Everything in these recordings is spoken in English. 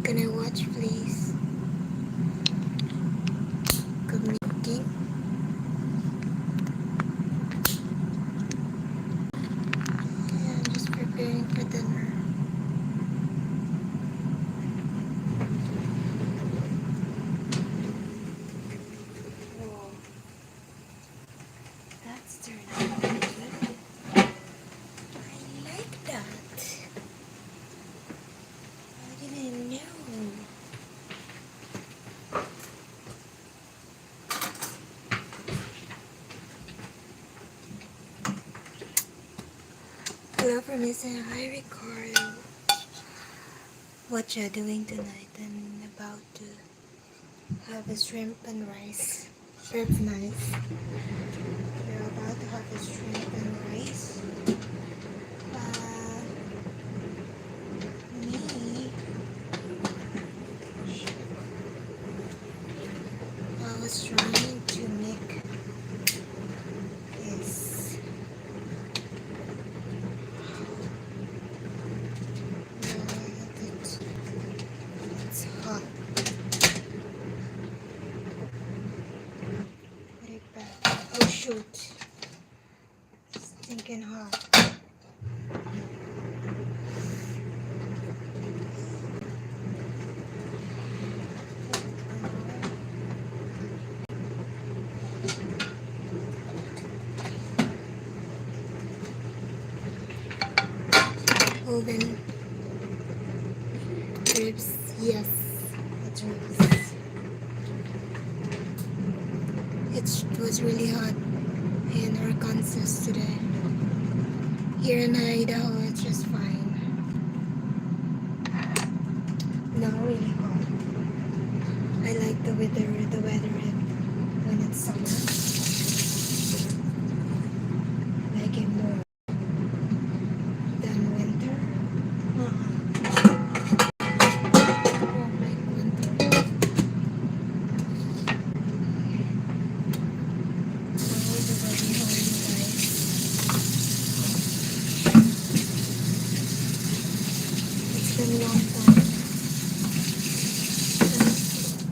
can I watch, please? Communicating. Yeah, I'm just preparing for dinner. Whoa. That's turned out really good. I like that. How did I know? Hello from Mr. Hi Ricardo. What you doing tonight? I'm about to have a shrimp and rice. Shrimp's nice. We're about to have a shrimp and rice. Me, I was trying to make this. It's hot. Put it back. Oh shoot. It's stinking hot. Oven. Ribs. Yes. It's ribs. It was really hot in Arkansas today. Here in Idaho, it's just fine. Not really hot. I like the weather when it's summer. I like it more than winter. I don't like winter. Now is already home, guys. It's been a long time.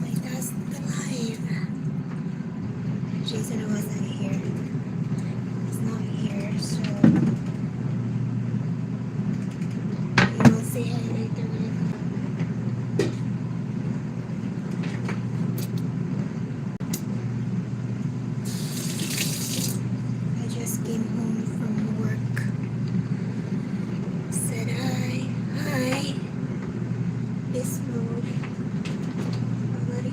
My dad's alive. Jason wasn't here. He's not here, so we will say hi later when I come. I just came home from work. Said hi. Hi. This mode. How are you?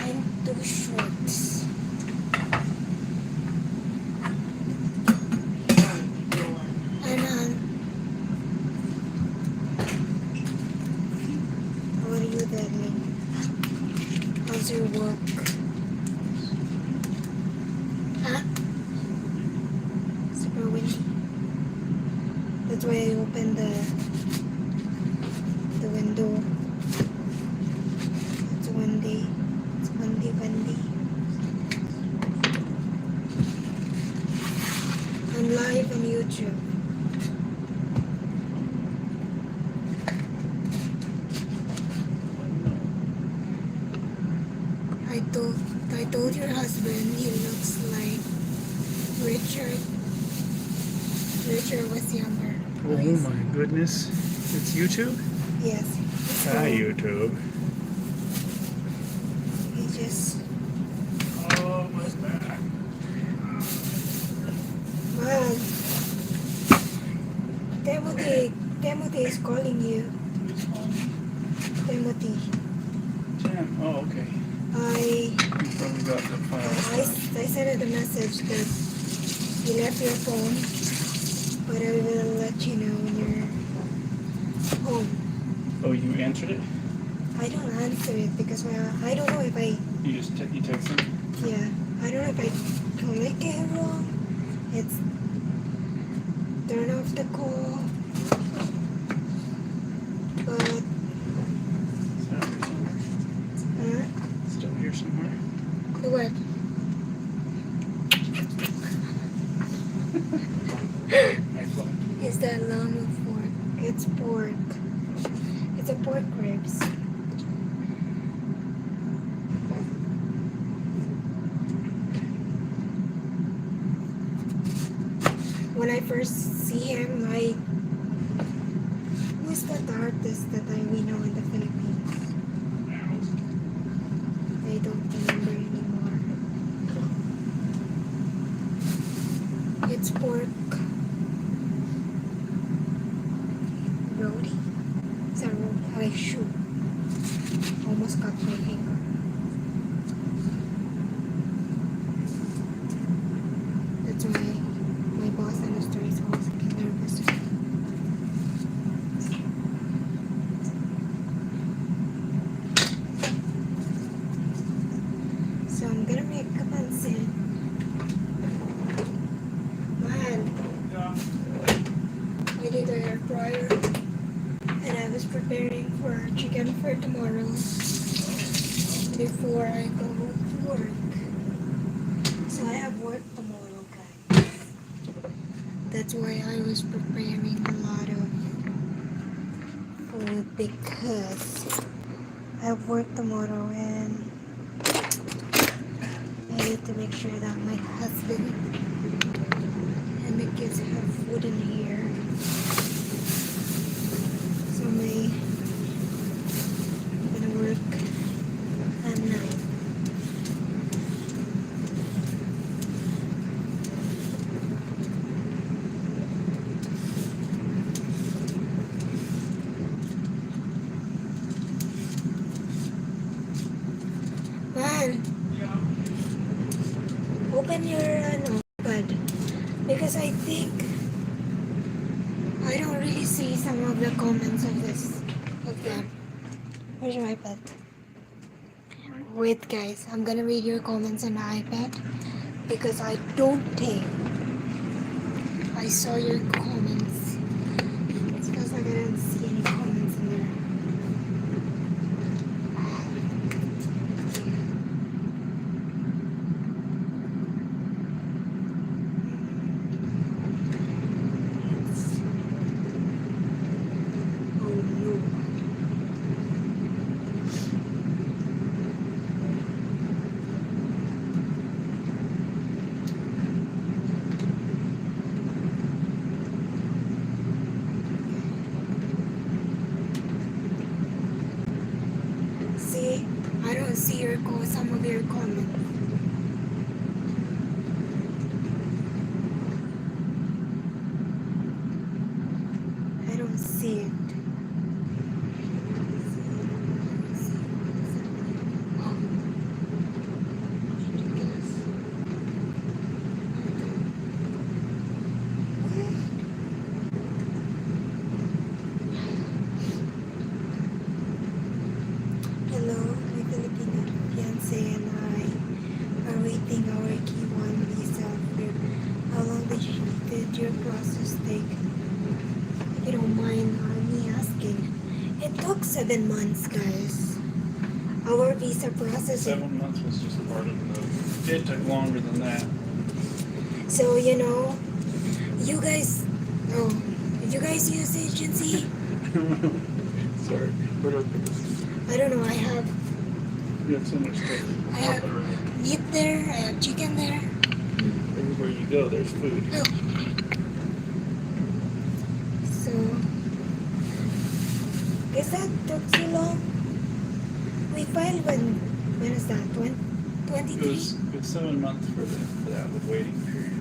I'm too short. And how are you, darling? How's your work? Huh? Super windy. That's why I opened the window. It's windy. It's windy. I'm live on YouTube. I told your husband he looks like Richard. Richard was younger. Oh my goodness. It's YouTube? Yes. Hi, YouTube. He just... Oh, what's that? Well, Timothy is calling you. Timothy. Jan. Oh, okay. I You probably got the file. I sent a message that you left your phone, but I will let you know when you're home. Oh, you answered it? I don't answer it because I don't know if I... You just you texted him? Yeah, I don't know if I click it wrong. It's turn off the call, but Still here somewhere? what? Is that llama pork? It's pork. It's a pork ribs. When I first see him, who's that artist that we know in the Philippines? I don't remember anymore. It's pork. Roti? It's a roti. I shoot. Almost cut my finger. That's why my boss and the store is always getting nervous. So I'm gonna make a pancit. Man, I did the air fryer and I was preparing for chicken for tomorrow before I go to work. So I have work tomorrow, guys. That's why I was preparing a lot of food because I have work tomorrow and I need to make sure that my husband and the kids have food in here. So I'm gonna work at night. Man, open your notepad because I think I don't really see some of the comments of them. Where's your iPad? Wait, guys, I'm gonna read your comments on the iPad because I don't think I saw your comments. It's because I didn't see any comments in there. See, I don't see some of your comments. I don't see it. Hello, my Filipino fiance and I are waiting our K1 visa. How long did your process take? If you don't mind me asking. It took 7 months, guys. Our visa process. 7 months was just part of the... It took longer than that. So, you know, you guys use agency? Sorry. I don't know, I have You have so much stuff. I have meat there, I have chicken there. Everywhere you go, there's food. Oh. So, guess that took too long. We filed when is that? 23? It's 7 months for that with waiting period.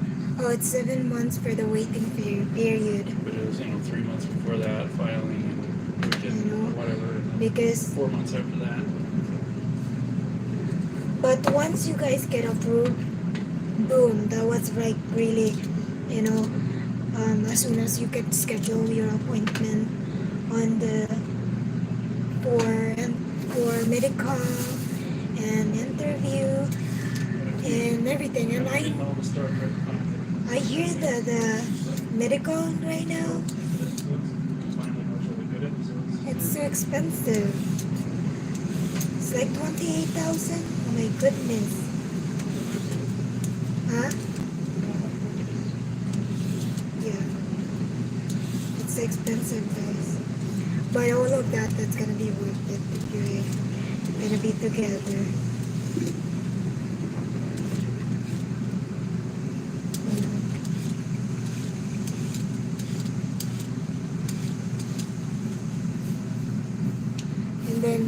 Oh, it's 7 months for the waiting period. But it was 3 months before that filing and we did whatever. And then Because 4 months after that. but once you guys get approved, boom, that was like really, as soon as you can schedule your appointment on the for medical and interview and everything. And I hear the medical right now, it's so expensive. It's like 28,000. Oh my goodness. Huh? Yeah. It's expensive, guys. But all of that's gonna be worth it if you're gonna be together. And then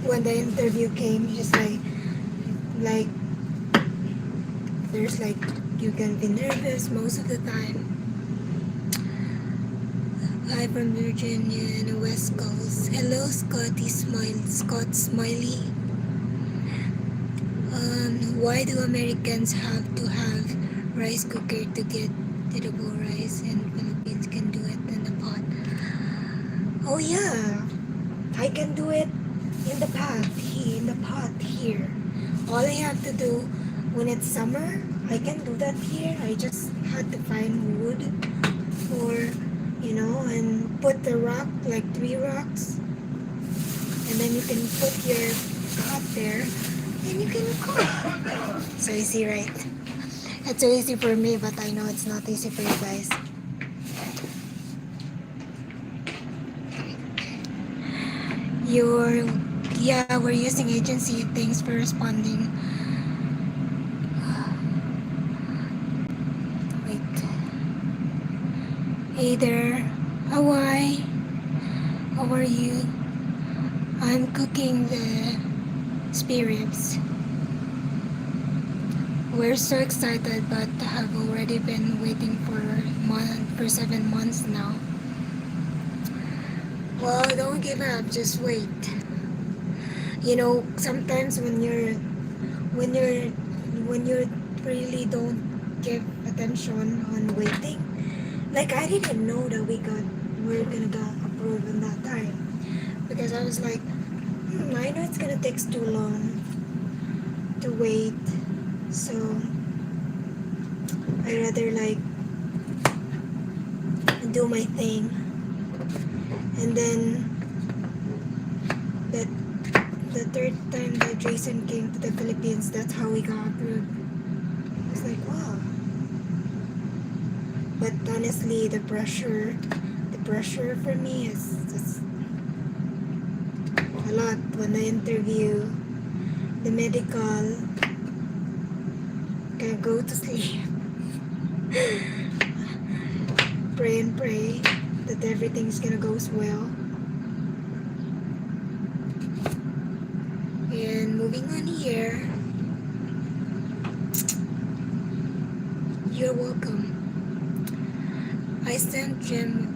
when the interview came, just like there's like you can be nervous most of the time. Hi from Virginia and the West Coast. Hello, Scott Smiley. Why do Americans have to have rice cooker to get edible rice, and Philippines can do it in the pot? Oh yeah, I can do it in the pot here. All I have to do when it's summer, I can do that here. I just had to find wood or and put the rock, like 3 rocks, and then you can put your pot there and you can cook. So easy, right? It's so easy for me, but I know it's not easy for you guys. We're using agency. Thanks for responding. Wait. Hey there, Hawaii. How are you? I'm cooking the spare ribs. We're so excited, but have already been waiting for 7 months now. Well, don't give up. Just wait. Sometimes when you really don't give attention on waiting. Like I didn't know that we're gonna get approved in that time, because I was like, I know it's gonna take too long to wait, so I rather like do my thing. And then the third time that Jason came to the Philippines, that's how we got approved. I was like, wow. But honestly, the pressure for me is a lot. When I interview, the medical, can go to sleep. Pray and pray that everything's gonna go well. And moving on here, you're welcome. I sent Jim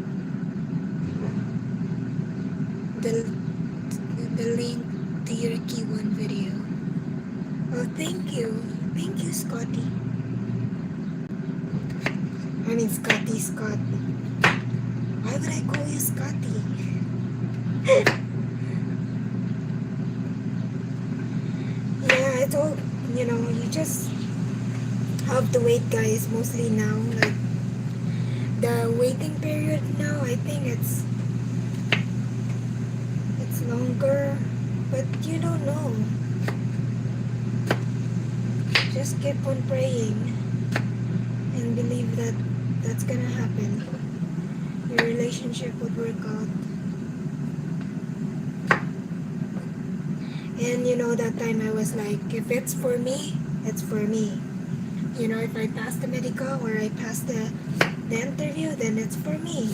the link to your key one video. Oh, thank you, Scotty. I mean Scott. Why would I call you Scotty? Yeah, I told you just have to wait, guys. Mostly now, like the waiting period now, I think it's longer, but you don't know. Just keep on praying and believe that that's gonna happen. Your relationship would work out. And you know, that time I was like, if it's for me, it's for me. You know, if I pass the medical or I pass the interview, then it's for me.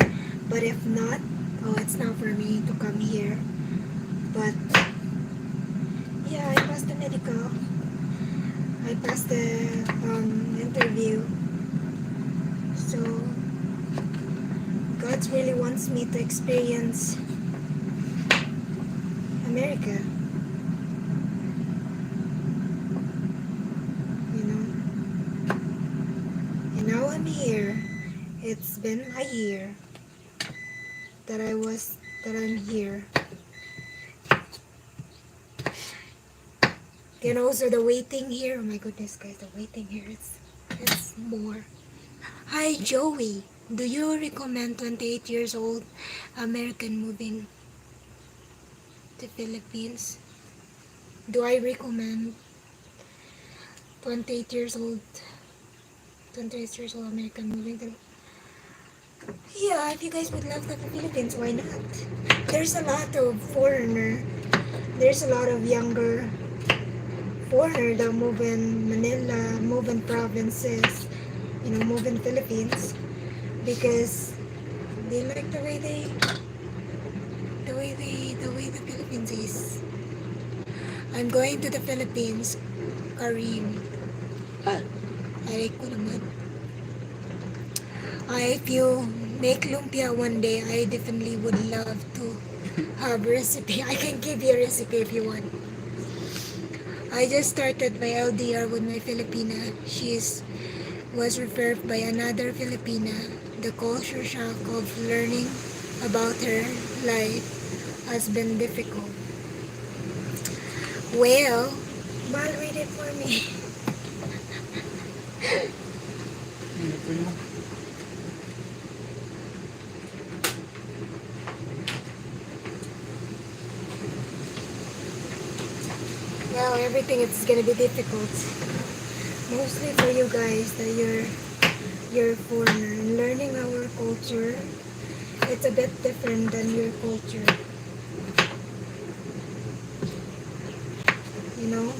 But if not, oh, it's not for me to come here. But yeah, I passed the medical. I passed the interview. So God really wants me to experience America. You know, and now I'm here. It's been a year that I'm here. And also the waiting here. Oh my goodness, guys, the waiting here it's more. Hi, Joey. Do you recommend 28 years old American moving to Philippines? Do I recommend 28 years old 28 years old American moving to? Yeah, if you guys would love the Philippines, why not? There's a lot of foreigner. There's a lot of younger foreigner that move in Manila, move in provinces, you know, move in Philippines because they like the way the Philippines is. I'm going to the Philippines, Kareem. Aray ko naman. If you make lumpia one day, I definitely would love to have a recipe. I can give you a recipe if you want. I just started my LDR with my Filipina. Was referred by another Filipina. The culture shock of learning about her life has been difficult. Well, Mal, read it for me. Well, everything is gonna be difficult. Mostly for you guys that you're a foreigner and learning our culture. It's a bit different than your culture. You know?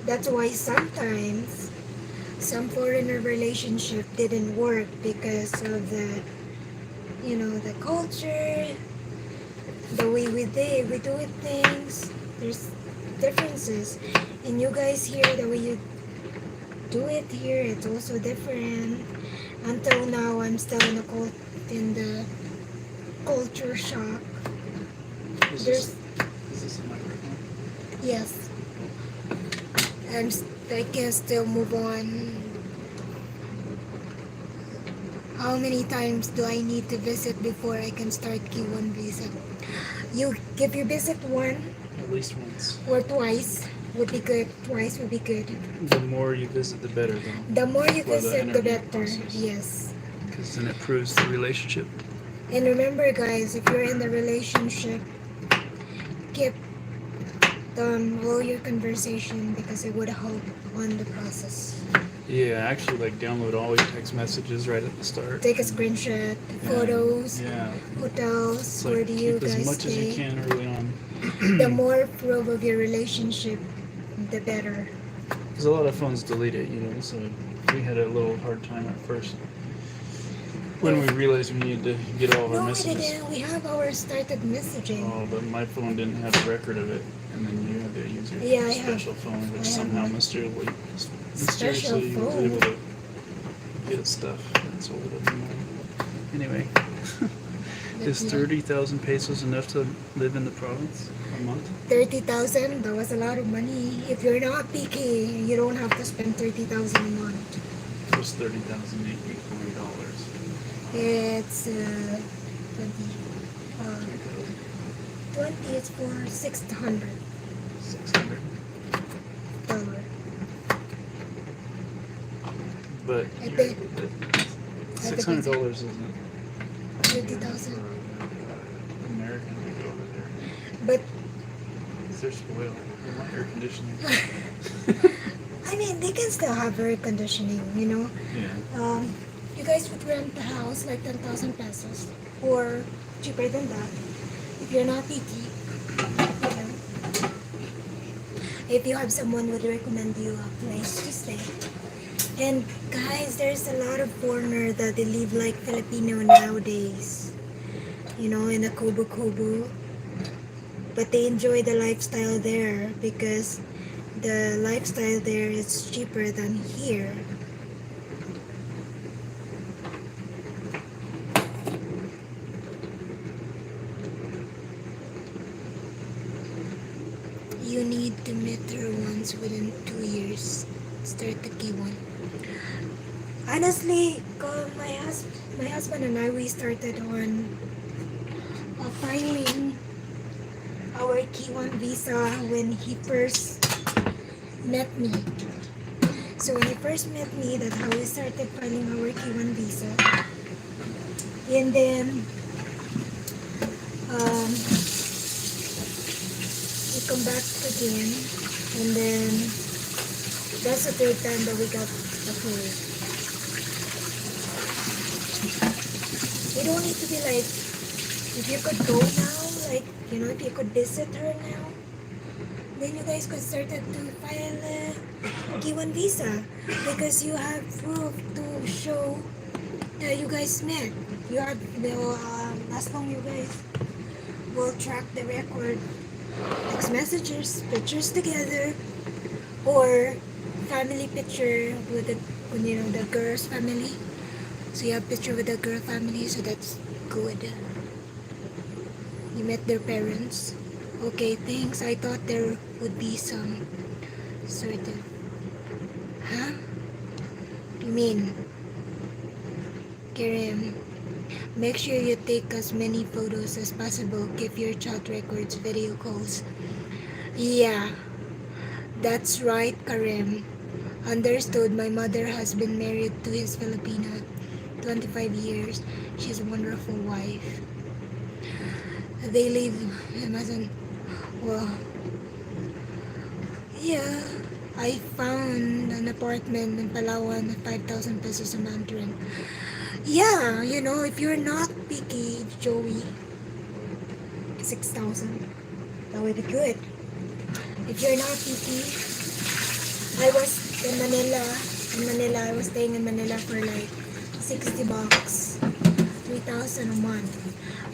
That's why sometimes some foreigner relationship didn't work because of the culture, the way we do it things. There's differences. And you guys here, the way you do it here, it's also different. Until now, I'm still in the culture shock. Is this a microphone? Yes, I can still move on. How many times do I need to visit before I can start Q1 visa? If you visit one At least once. or twice would be good. Twice would be good. The more you visit, the better, though. The more you For the visit, the interview better. process. Yes. Because then it proves the relationship. And remember, guys, if you're in the relationship, keep all your conversation because it would help on the process. Yeah, actually, like download all your text messages right at the start. Take a screenshot, photos, Yeah. hotels, It's where like do you keep as guys much as you stay. can early on. The more proof of your relationship, the better. Because a lot of phones delete it, so we had a little hard time at first. When we realized we needed to get all of our No, we messages. didn't. We have our started messaging. Oh, but my phone didn't have a record of it. And then you had to use your Yeah, I special phone, I which have somehow one. mysteriously Special was phone. able to get stuff. That's a little annoying. Anyway, is 30,000 pesos enough to live in the province a month? 30,000, that was a lot of money. If you're not picky, you don't have to spend 30,000 a month. What's 30,000 $40? It's 20. 20 is for $600. 600. But I think $600 isn't 30,000. American to go over there. But 'Cause they're spoiled. They want air conditioning. I mean, they can still have air conditioning, Yeah. You guys would rent the house like 10,000 pesos. or cheaper than that. If you're not picky, you know, if you have someone would recommend you a place to stay. And guys, there's a lot of foreigner that they live like Filipino nowadays. You know, in a Kubo Kubo. But they enjoy the lifestyle there because the lifestyle there is cheaper than here. You need to meet her once within 2 years. Start the key one. Honestly, my husband and I, we started on filing our key one visa when he first met me. So when he first met me, that's how we started filing our key one visa. And then we come back again, and then that's the third time that we got approved. You don't need to be like, if you could go now, like, you know, if you could visit her now, then you guys could start to file a K1 visa because you have proof to show that you guys met. You have, as long you guys will track the record, text messages, pictures together, or family picture with the, you know, the girl's family. So you have picture with the girl family, so that's good. You met their parents. Okay, thanks. I thought there would be some sort of... Huh? You mean? Karim, make sure you take as many photos as possible. Keep your chat records, video calls. Yeah, that's right, Karim. Understood. My mother has been married to his Filipino 25 years. She's a wonderful wife. They live in well, yeah. I found an apartment in Palawan at 5,000 pesos a month rent. Yeah, you know, if you're not picky, Joey, 6,000. That would be good. If you're not picky, I was in Manila. I was staying in Manila for like 60 bucks, 3,000 a month.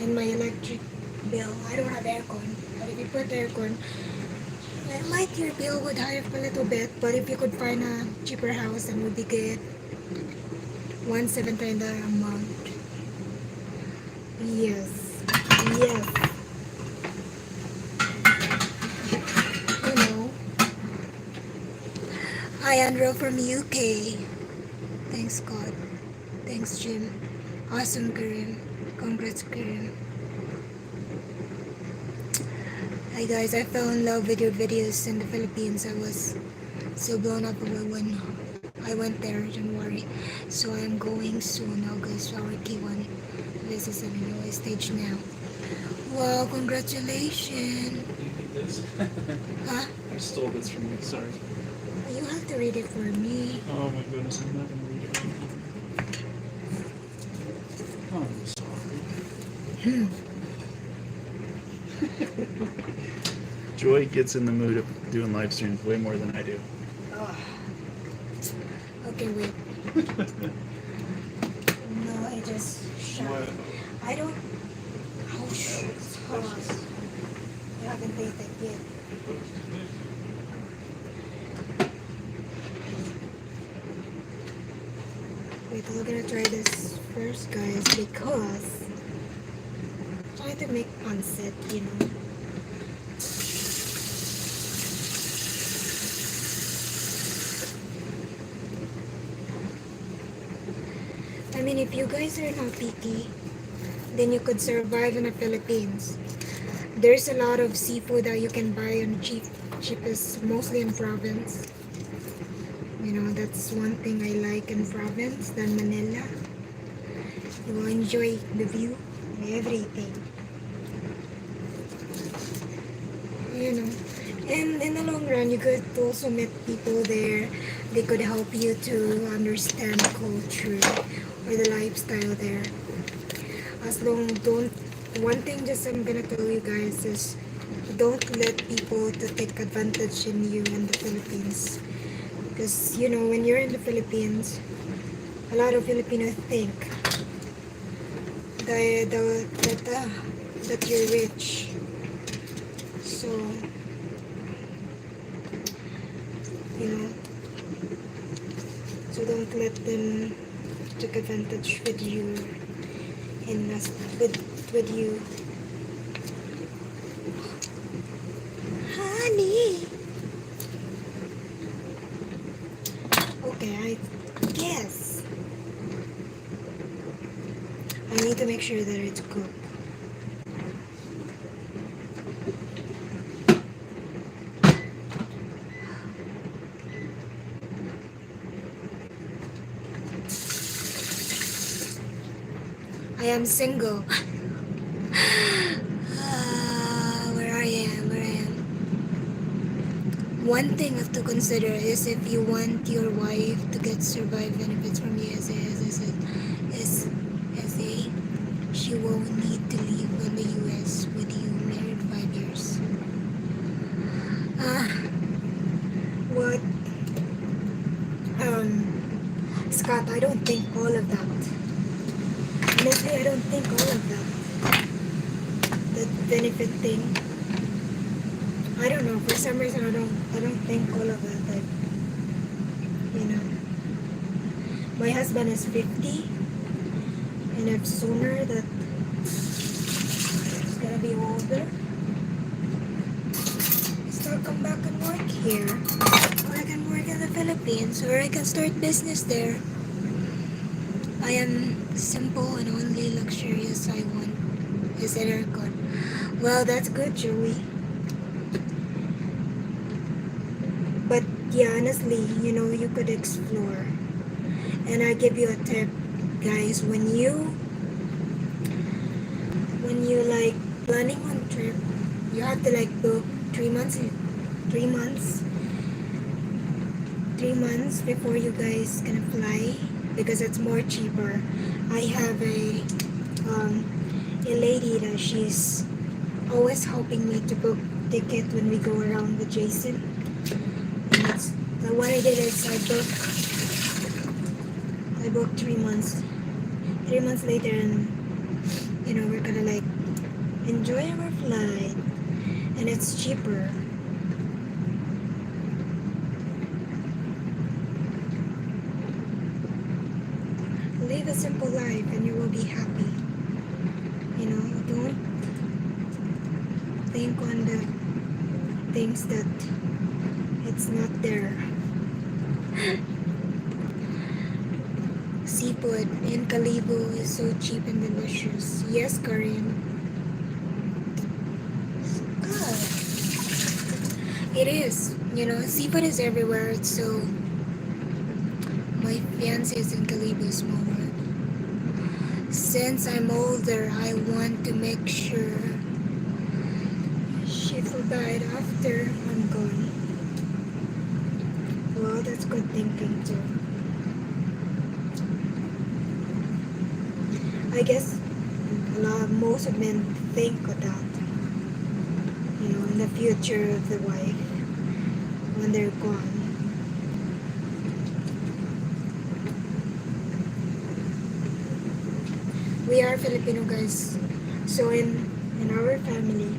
And my electric bill, I don't have aircon. But if you put aircon, might your bill would higher up a little bit. But if you could find a cheaper house, then would be good. 1,700 a month. Yes. Yes. You know. Hi, Andrew from UK. Thanks, God. Thanks, Jim. Awesome, Karim. Congrats, Karim. Hi, guys. I fell in love with your videos in the Philippines. I was so blown up away when I went there in January. So I'm going soon, August. Our K1. This is an NOI stage now. Wow, congratulations. Do you need this? Huh? I stole this from you, sorry. You have to read it for me. Oh my goodness, I'm not gonna read it. Oh, I'm sorry. Joy gets in the mood of doing live streams way more than I do. Oh. Okay, wait. No, I just shut. What? I don't. Oh, shit. Hold on. You haven't tasted yet. Wait, we're gonna try this first, guys, because I'm trying to make pancit, you know. I mean, if you guys are not picky, then you could survive in the Philippines. There's a lot of seafood that you can buy on cheapest, mostly in province. You know, that's one thing I like in province than Manila. You will enjoy the view and everything. You know, and in the long run, you could also meet people there. They could help you to understand culture or the lifestyle there. as long don't one thing just I'm gonna tell you guys is don't let people to take advantage in you in the Philippines, because you know when you're in the Philippines, a lot of Filipinos think that you're rich, so you know, so don't let them take advantage with you and with you. Honey. Okay, I guess I need to make sure that it's cooked. I am single. Where I am, where I am. One thing to consider is if you want your wife to get survive benefits from USA, she won't need to leave in the US with you married 5 years. What? Scott, I don't think all of that. Honestly, I don't think all of that. The benefit thing. I don't know. For some reason, I don't think all of that. Like, you know, my husband is 50, and if sooner that he's gonna be older, still come back and work here, or I can work in the Philippines, or I can start business there. I am simple and only luxurious I want is an aircon. Well, that's good, Joey. But yeah, honestly, you know, you could explore. And I give you a tip, guys, when you like planning on trip, you have to like book 3 months 3 months before you guys gonna fly, because it's more cheaper. I have a lady that she's always helping me to book ticket when we go around with Jason. And what I did is I booked 3 months. 3 months later, and you know, we're gonna like enjoy our flight, and it's cheaper. Live a simple life and you will be happy. You know, don't think on the things that it's not there. Seafood in Calibo is so cheap and delicious. Yes, Karin. God. It is. You know, seafood is everywhere, so my fiance is in Calibo Small World. Since I'm older, I want to make sure she survived after I'm gone. Well, that's good thinking too. I guess most of men think of that. You know, in the future of the wife when they're gone. We are Filipino, guys. So in our family,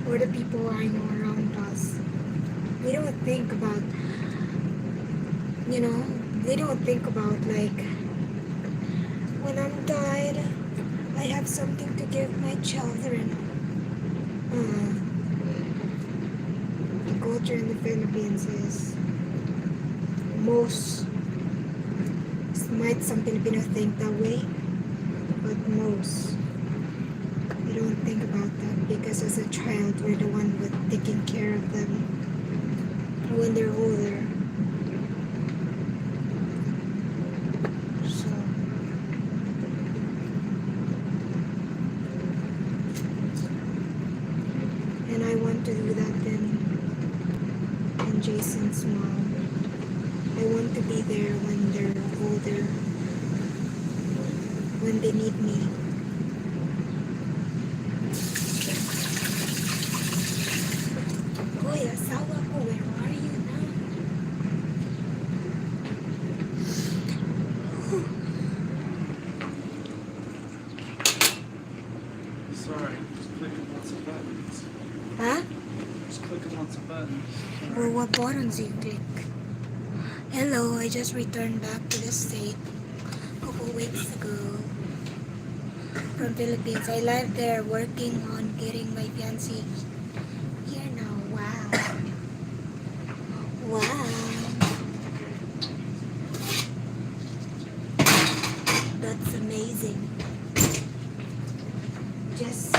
or the people I know around us, we don't think about, you know, they don't think about like, when I'm died, I have something to give my children. The culture in the Philippines is might some Filipinos think that way, but most they don't think about that, because as a child we're the one with taking care of them when they're older. So and I want to do that in Jason's mom. I want to be there when they're older, when they need me. Hoy, asawa ko, where are you now? Sorry, just clicking lots of buttons. Huh? Just clicking lots of buttons. Well, what buttons you click? Hello, I just returned back to the state a couple weeks ago from Philippines. I live there working on getting my fiancé here now. Wow. Wow. That's amazing. Just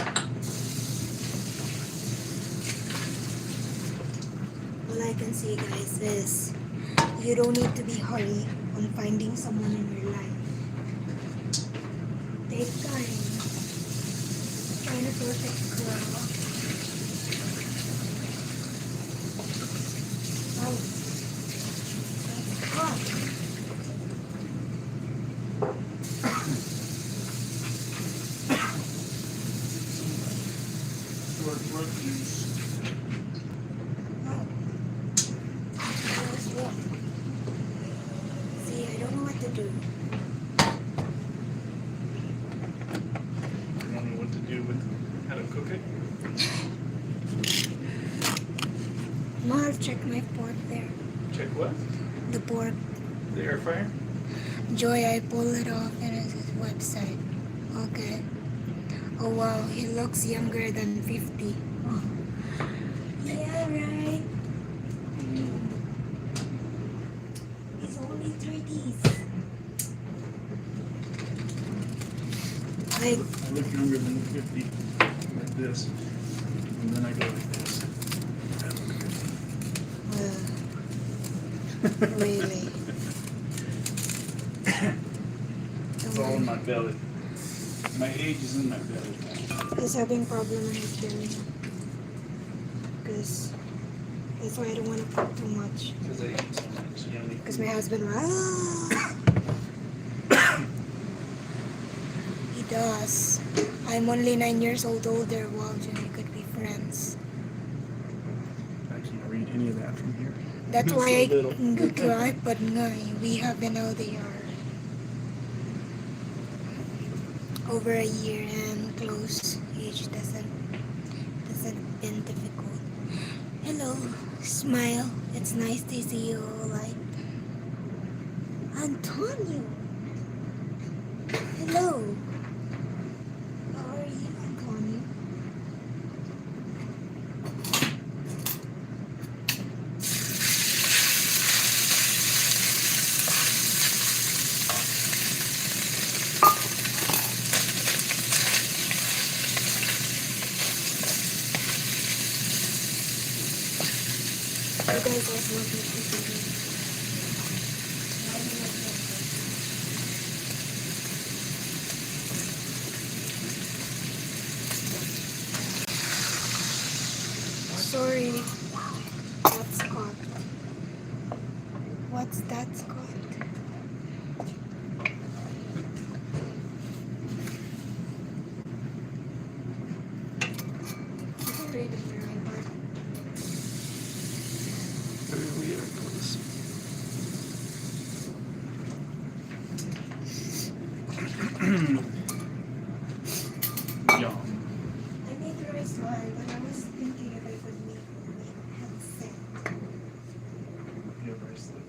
all I can say, guys, is you don't need to be hurried on finding someone in your life. Take time. Find a perfect girl. Oh, that's hot. Short rookies. Oh, that was wrong. See, I don't know what to do. I don't know what to do with how to cook it. I'll check my pork there. Check what? The pork. The air fryer? Joy, I pull it off and it's his website. Okay. Oh wow, he looks younger than 50. Oh. Yeah, right. He's only 30s. Like, I look younger than 50, like this. And then I go like this. really? It's all in my belly. My age is in my belly. He's having problem in his belly. Because that's why I don't want to cook too much. Because I eat so much yummy. Because my husband, he does. I'm only 9 years old older. Wow, we could be friends. I can't read any of that from here. That's So why little. I cry, but no, we have been how they are. Over a year and close age doesn't been difficult. Hello, smile. It's nice to see you. Like Antonio. Hello. How are you, Antonio? You guys also want me to do this. Sorry, that's Scott. What's that, Scott? I'm ready for my part. Very weird. Yum. I made the rice wine, but I was thinking if I could make headset. Your bracelet.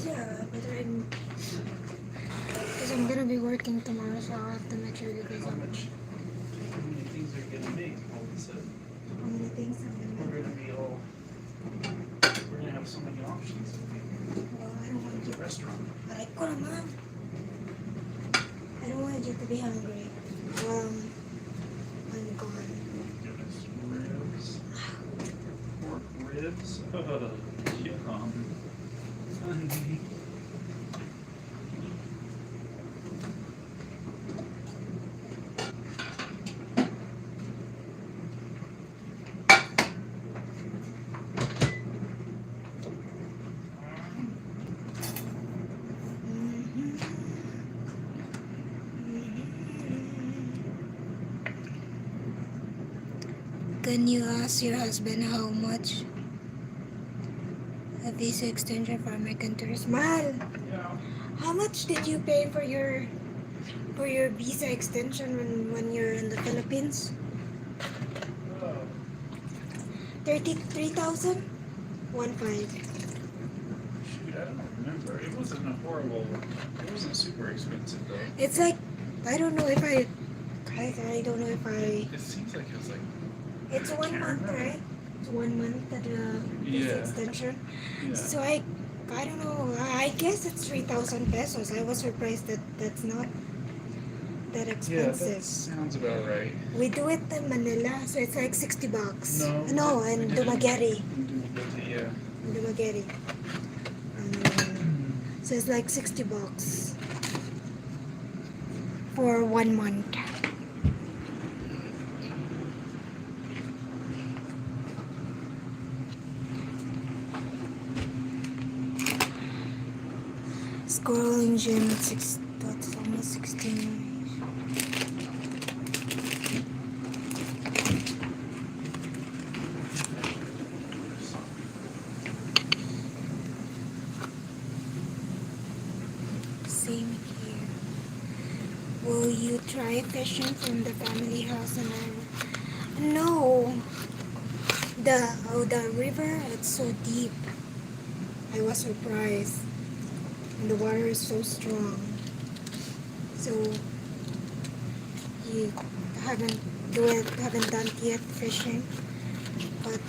Yeah, but because I'm gonna be working tomorrow, so I'll have to make sure you guys How have much? How many things are you gonna make all of a sudden? how many things I'm gonna We're make. gonna be all. We're gonna have so many options. Well, I don't want It's you. a restaurant. Aray ko naman. I don't want you to be hungry. I'm gone. Goodness, ribs. Pork ribs. Yum. Honey. Mhm. Can you ask your husband how much a visa extension for American tourists? Mahal, Yeah. how much did you pay for your visa extension when you're in the Philippines? Oh, 33,000? 1.5. shoot, I don't remember. It wasn't a horrible. It wasn't super expensive though. It's like I don't know if I don't know if I. It seems like it was like. It's I 1 month, remember. right? It's 1 month that visa Yeah. extension. Yeah. So I don't know. I guess it's 3,000 pesos. I was surprised that that's not that Yeah, expensive. that sounds about right. We do it in Manila, so it's like 60 bucks. No. No, we in did it Dumaguete. Yeah. In Dumaguete. So it's like 60 bucks for 1 month. Scrolling gym at 6. That's almost 16. Same here. Will you try fishing from the family house in Iowa? No. The river, it's so deep. I was surprised. And the water is so strong. So you haven't done yet fishing, but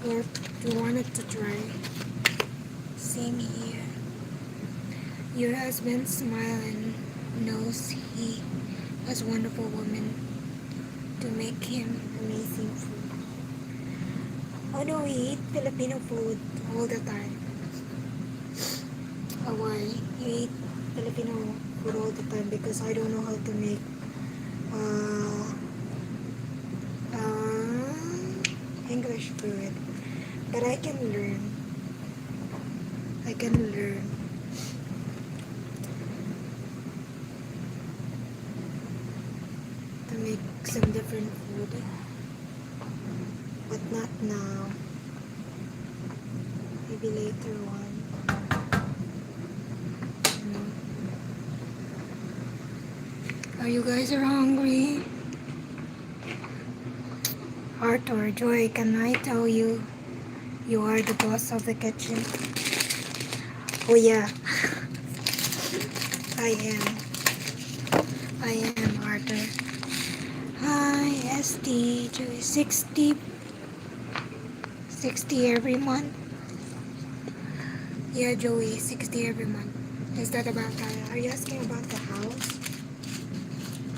we wanted to try. Same here. Your husband smile and knows he has wonderful woman to make him amazing food. Oh no, we eat Filipino food all the time. Why? You eat Filipino food all the time because I don't know how to make uh, English food. But I can learn. I can learn. To make some different food. But not now. Maybe later on. Are you guys hungry? Arthur, Joy, can I tell you you are the boss of the kitchen? Oh yeah, I am. I am Arthur. Hi, ST, Joy, 60 every month. Yeah, Joey, 60 every month. Is that about that? Are you asking about the house?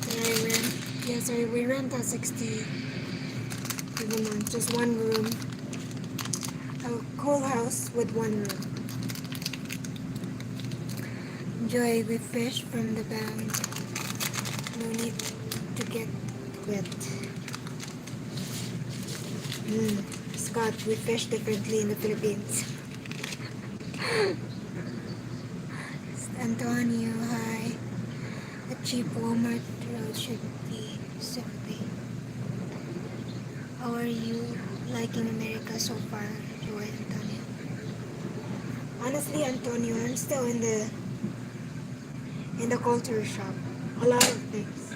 That I rent? Yes, we rent a 60 every month. Just one room. A whole house with one room. Joy, we fish from the bank. No need to get wet. Scott, we fish differently in the Philippines. Antonio, hi. A cheap Walmart road should be simply. How are you liking America so far, Joy, Antonio? Honestly, Antonio, I'm still in the culture shock. A lot of things.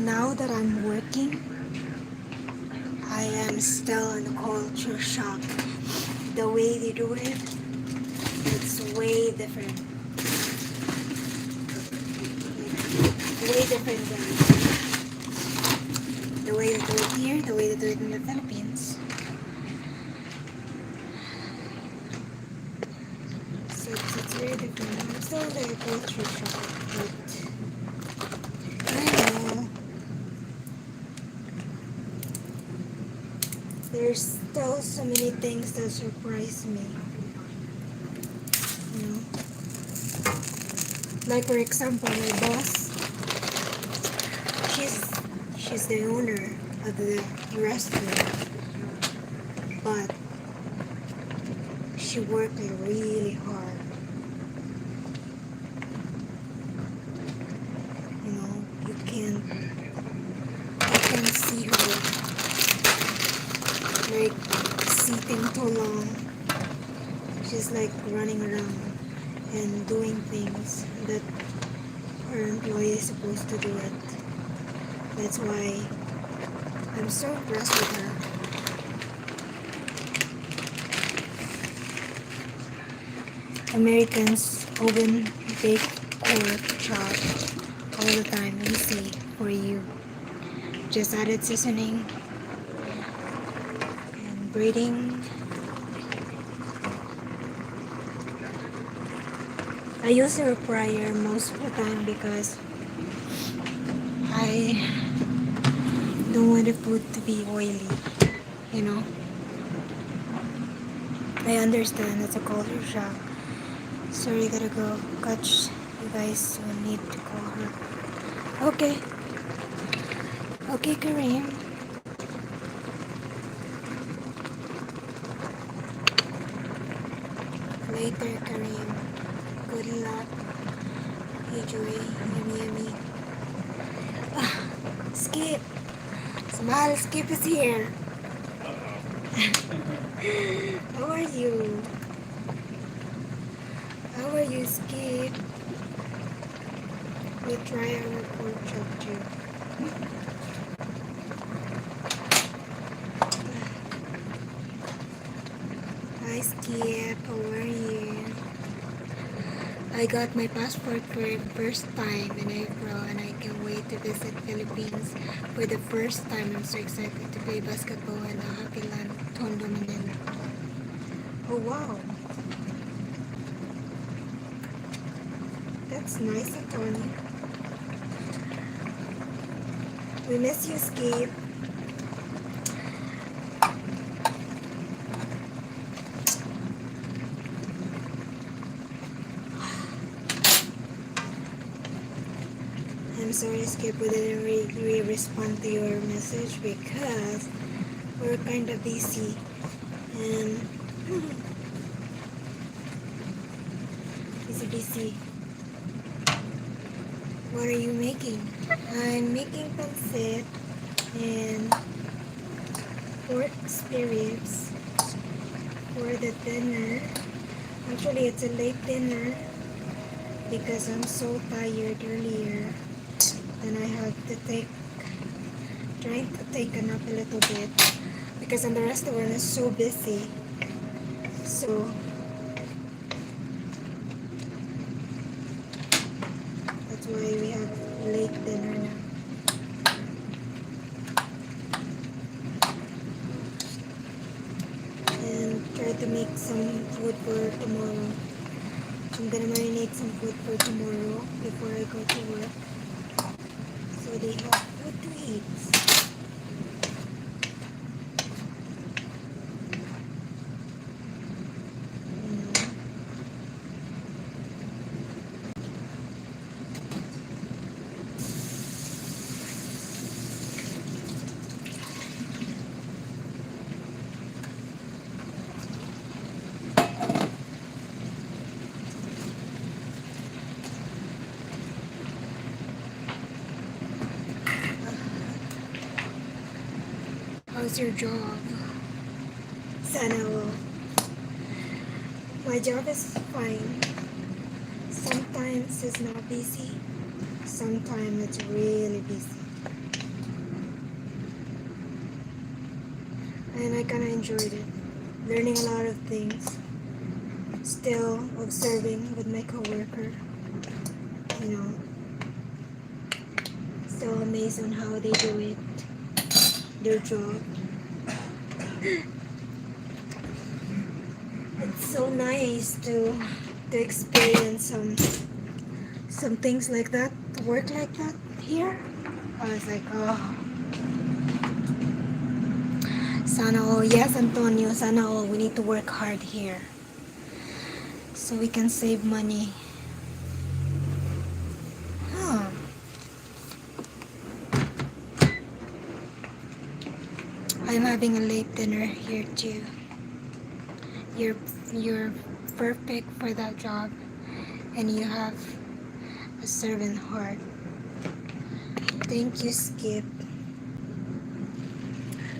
Now that I'm working, I am still in the culture shock. The way they do it, it's way different. Way different than the way they do it here, the way they do it in the Philippines. So it's very different. I'm still in the culture shock, but I know there's still so many things that surprise me. You know? Like for example, my boss, she's the owner of the restaurant, but she worked really hard. You know, you can't like sitting too long. She's like running around and doing things that her employee is supposed to do it. That's why I'm so impressed with her. Americans open big pork chop all the time, easy for you. Just added seasoning and breading. I use air fryer most of the time because I don't want the food to be oily, you know. I understand it's a culture shock. Sorry, gotta go. Catch you guys will need to call her. Okay. Okay, Kareem. Later, Kareem. Good luck. Enjoy. Yummy, yummy. Ah, Skip. Smile, Skip is here. How are you? How are you, Skip? We try our pork chop too. Hi, Skip. How are you? I got my passport for the first time in April and I can't wait to visit Philippines for the first time. I'm so excited to play basketball in the Happy Land Tondo, Manila. Oh wow. That's nice, Antonio. We miss you, Skip. I'm sorry, Skip, we didn't respond to your message because we're kind of busy and busy. What are you making? I'm making pancit and pork spare ribs for the dinner. Actually, it's a late dinner because I'm so tired earlier and I have to trying to take a nap a little bit because the restaurant is so busy. So that's why we have late dinner now. And try to make some food for tomorrow. I'm gonna marinate some food for tomorrow before I go to work. So they have food to eat. How's your job? Sana all. My job is fine. Sometimes it's not busy. Sometimes it's really busy. And I kind of enjoyed it. Learning a lot of things. Still observing with my coworker. You know. Still amazed on how they do it. Their job. It's so nice to experience some things like that, to work like that here. I was like, oh, sana all. Yes, Antonio, sana all. We need to work hard here so we can save money. Huh. I'm having a late dinner here too. You're perfect for that job and you have a servant heart. Thank you, Skip.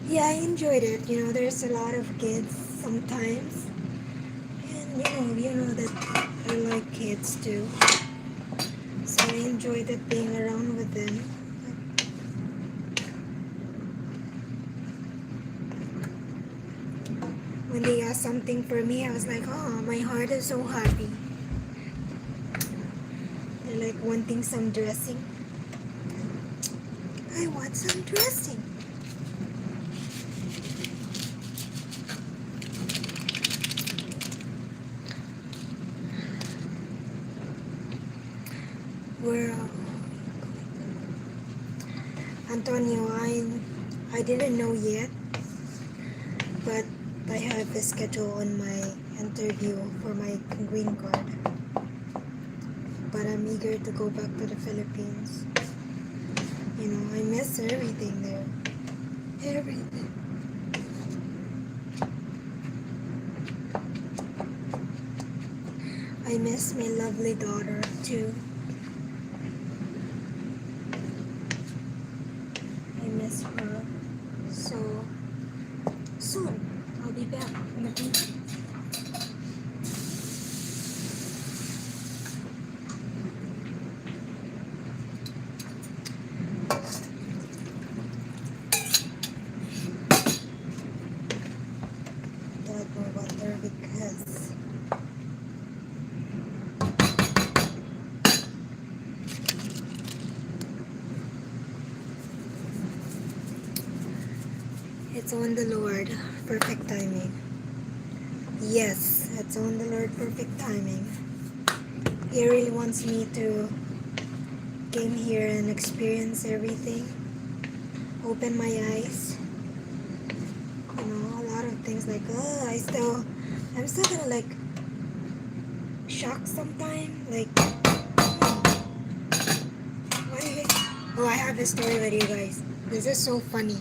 Yeah, I enjoyed it. You know, there's a lot of kids sometimes, and you know that I like kids too. So I enjoyed it being around with them. When they asked something for me, I was like, oh, my heart is so happy. They're like wanting some dressing. I want some dressing. Where, Antonio, I didn't know yet, but I have a schedule on my interview for my green card. But I'm eager to go back to the Philippines. You know, I miss everything there. Everything. I miss my lovely daughter too. I miss her. So soon I'll be back in the Philippines. That no wonder because it's on the Lord perfect timing. Yes, it's on the Lord perfect timing. He really wants me to came here and experience everything. Open my eyes. You know, a lot of things like I'm still gonna like shock sometime. Like, what do you guys? Oh, I have a story with you guys. This is so funny.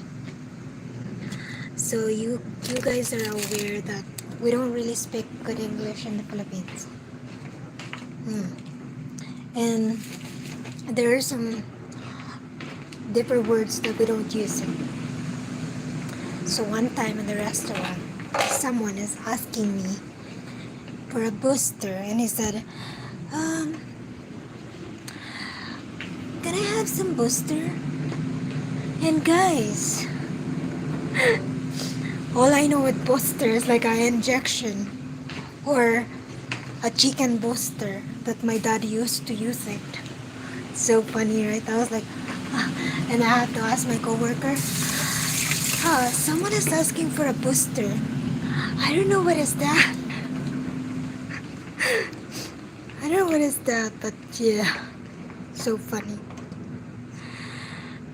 So you guys are aware that we don't really speak good English in the Philippines. Hmm. And there are some different words that we don't use. So one time in the restaurant, someone is asking me for a booster, and he said, um, "Can I have some booster?" And guys, all I know with booster is like an injection or a chicken booster that my dad used to use it. So funny, right? I was like, "Ah," and I had to ask my coworker, someone is asking for a booster. I don't know what is that. I don't know what is that, but yeah, so funny.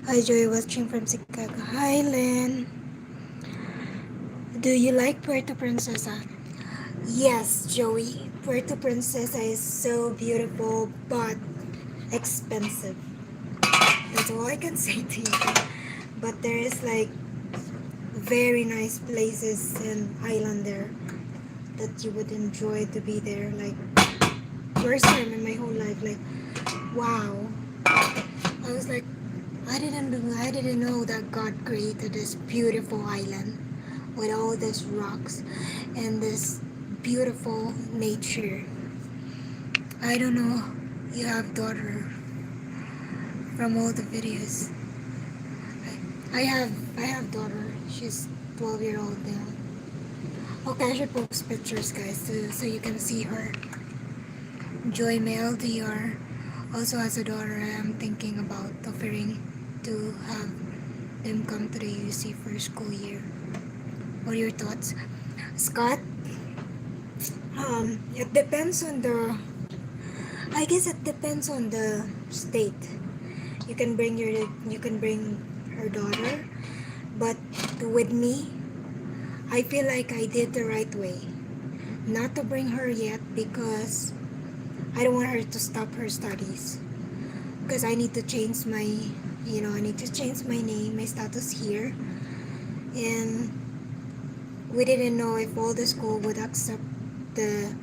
Hi Joy, watching from Chicago. Hi Lynn. Do you like Puerto Princesa? Yes, Joey. Puerto Princesa is so beautiful, but expensive. That's all I can say to you. But there is like very nice places and island there that you would enjoy to be there. Like first time in my whole life, like wow. I was like, I didn't know that God created this beautiful island with all these rocks and this beautiful nature. I don't know. You have daughter from all the videos. I have daughter. She's 12-year-old now. Okay, I should post pictures, guys, so you can see her. Joy Mail DR also has a daughter. I'm thinking about offering to have them come to the UC for school year. What are your thoughts, Scott? It depends on the. I guess it depends on the state. You can bring her daughter, but with me, I feel like I did the right way. Not to bring her yet because I don't want her to stop her studies. Because I need to change my, I need to change my name, my status here, and we didn't know if all the school would accept the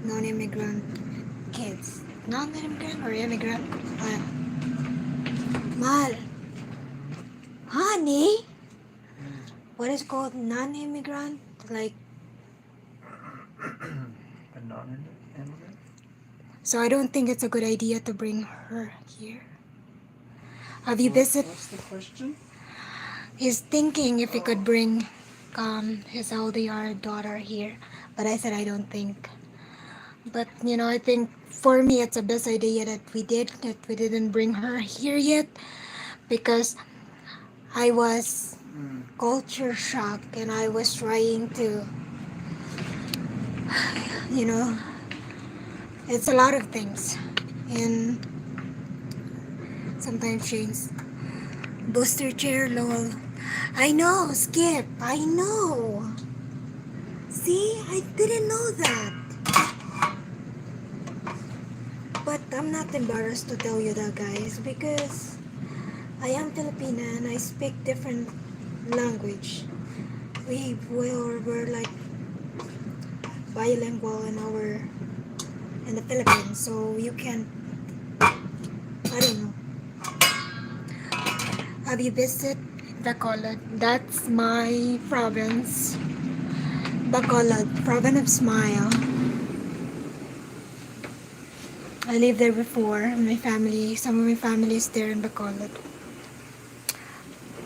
non-immigrant kids. Non-immigrant or immigrant? Mahal. Honey? What is called non-immigrant? Like, A non-immigrant? so I don't think it's a good idea to bring her here. Have you visited? What's the question? He's thinking if he could bring his LDR daughter here, but I said I don't think. But you know, I think for me it's a best idea that we didn't bring her here yet, because I was culture shock and I was trying to, you know, it's a lot of things and sometimes change. Booster chair, lol. I know, Skip. I know. See, I didn't know that. But I'm not embarrassed to tell you that, guys, because I am Filipina and I speak different language. We're like bilingual in the Philippines, so you can, I don't know. Have you visited Bacolod? That's my province. Bacolod, province of Smile. I lived there before. Some of my family is there in Bacolod.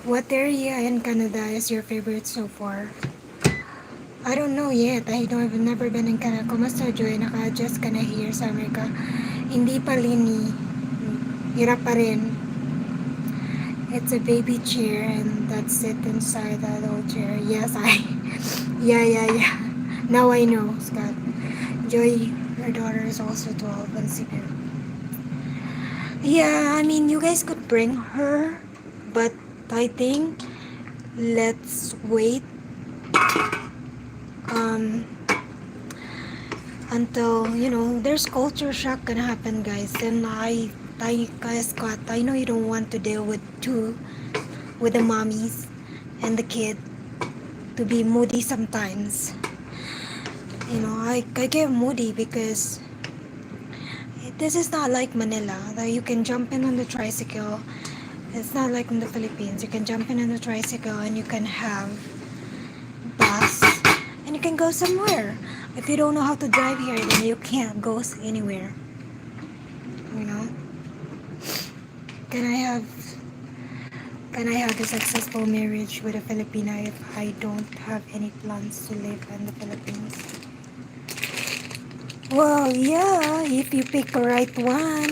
What area in Canada is your favorite so far? I don't know yet. I've never been in Canada. Kumusta, Joy? Naka-adjust ka na here sa Amerika? Hindi pa, Lini. Hirap pa rin. It's a baby chair and that's it inside that old chair. Yes, yeah. Now I know, Scott. Joy, her daughter is also 12 and Cebu. Yeah, I mean, you guys could bring her, but I think let's wait until, you know, there's culture shock gonna happen, guys. And guys, Scott, I know you don't want to deal with the mommies and the kid to be moody sometimes. You know, I get moody because this is not like Manila that you can jump in on the tricycle. It's not like in the Philippines. You can jump in on the tricycle and you can have bus and you can go somewhere. If you don't know how to drive here, then you can't go anywhere. You know? Can I have a successful marriage with a Filipina if I don't have any plans to live in the Philippines? Well, yeah, if you pick the right one.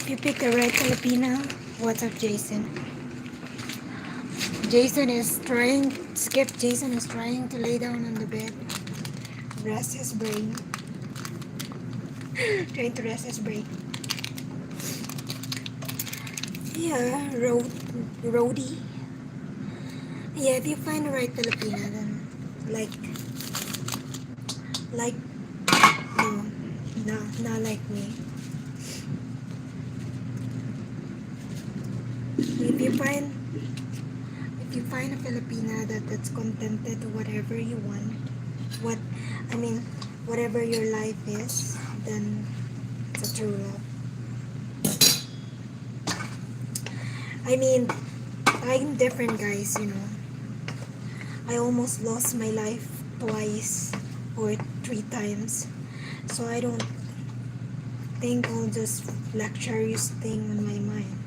If you pick the right Filipina. What's up, Jason? Jason is trying to lay down on the bed. Rest his brain. Trying to rest his brain. Yeah, roadie. Yeah, if you find the right Filipina, then no, not like me. If you find a Filipina that's contented to whatever you want, whatever your life is, then it's a true love. I mean, I'm different, guys, you know. I almost lost my life twice or 3 times. So I don't think I'll just luxurious thing on my mind.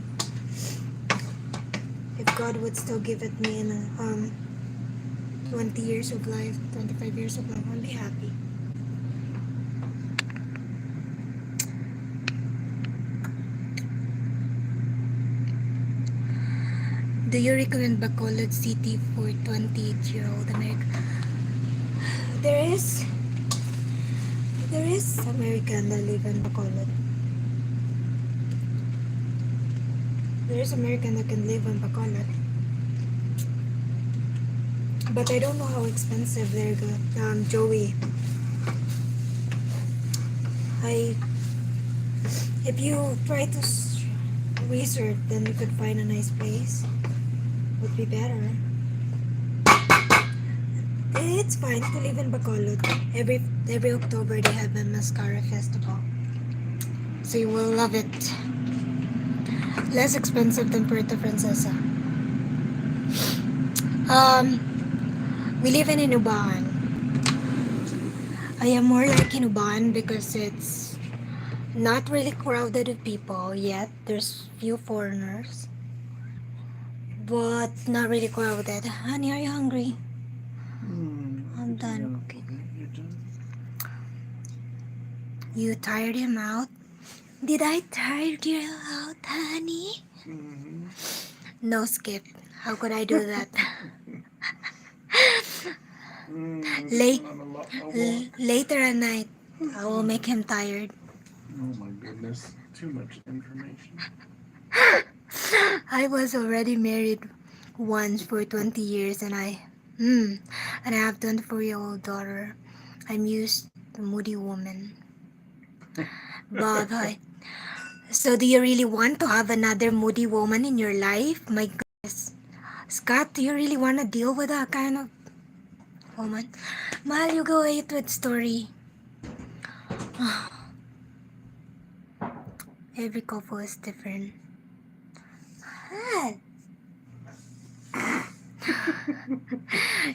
If God would still give it me in 20 years of life, 25 years of life, I'll be happy. Do you recommend Bacolod City for 28-year-old American? There is American that live in Bacolod. There is American that can live in Bacolod. But I don't know how expensive they're good. Joey. If you try to research, then you could find a nice place. Would be better. It's fine to live in Bacolod. Every October they have a mascara festival, so you will love it. Less expensive than Puerto Princesa. We live in Inuban. I am more like Inuban because it's not really crowded with people yet. There's few foreigners, but not really crowded. Honey, are you hungry? I'm done cooking. You're done? You tired him out? Did I tire you out, honey? Mm-hmm. No, Skip. How could I do that? Late, later at night, I will make him tired. Oh my goodness. Too much information. I was already married once for 20 years and I have 24-year-old daughter. I'm used to moody woman. Bob, hi. So do you really want to have another moody woman in your life? My goodness. Scott, do you really want to deal with that kind of woman? Mal, you go eat with story. Every couple is different.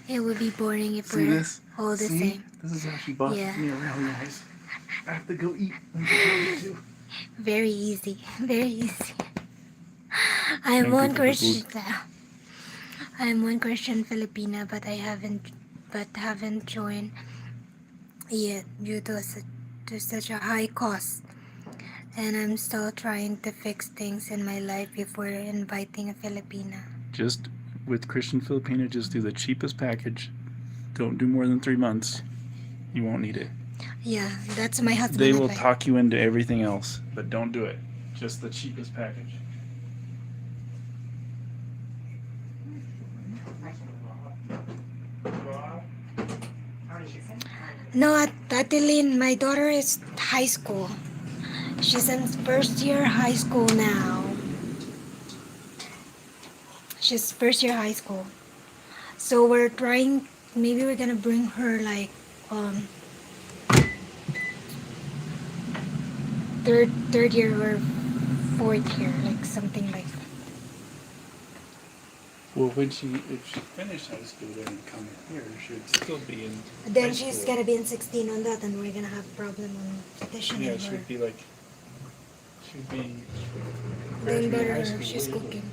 It would be boring if See we're this? all the same. This is how she bossed Yeah. me around, guys. I have to go eat when she tells me to. Very easy. Very easy. I'm Thank one you for the Christian. I'm one Christian Filipina, but haven't joined yet due to such a high cost. And I'm still trying to fix things in my life before inviting a Filipina. Just with Christian Filipina, just do the cheapest package. Don't do more than 3 months. You won't need it. Yeah, that's my husband. They will talk you into everything else, but don't do it. Just the cheapest package. No, Tatilin, my daughter is high school. She's in first year high school now. She's first year high school. So we're trying, maybe we're gonna bring her like third year or fourth year, like something like that. Well, if she finished high school then and come here, she would still be in Then high she's school. gonna be in 16 on that, and we're gonna have a problem on petitioning Yeah, her. she'd be like, she'd be Then graduating better high school. she's legally. cooking.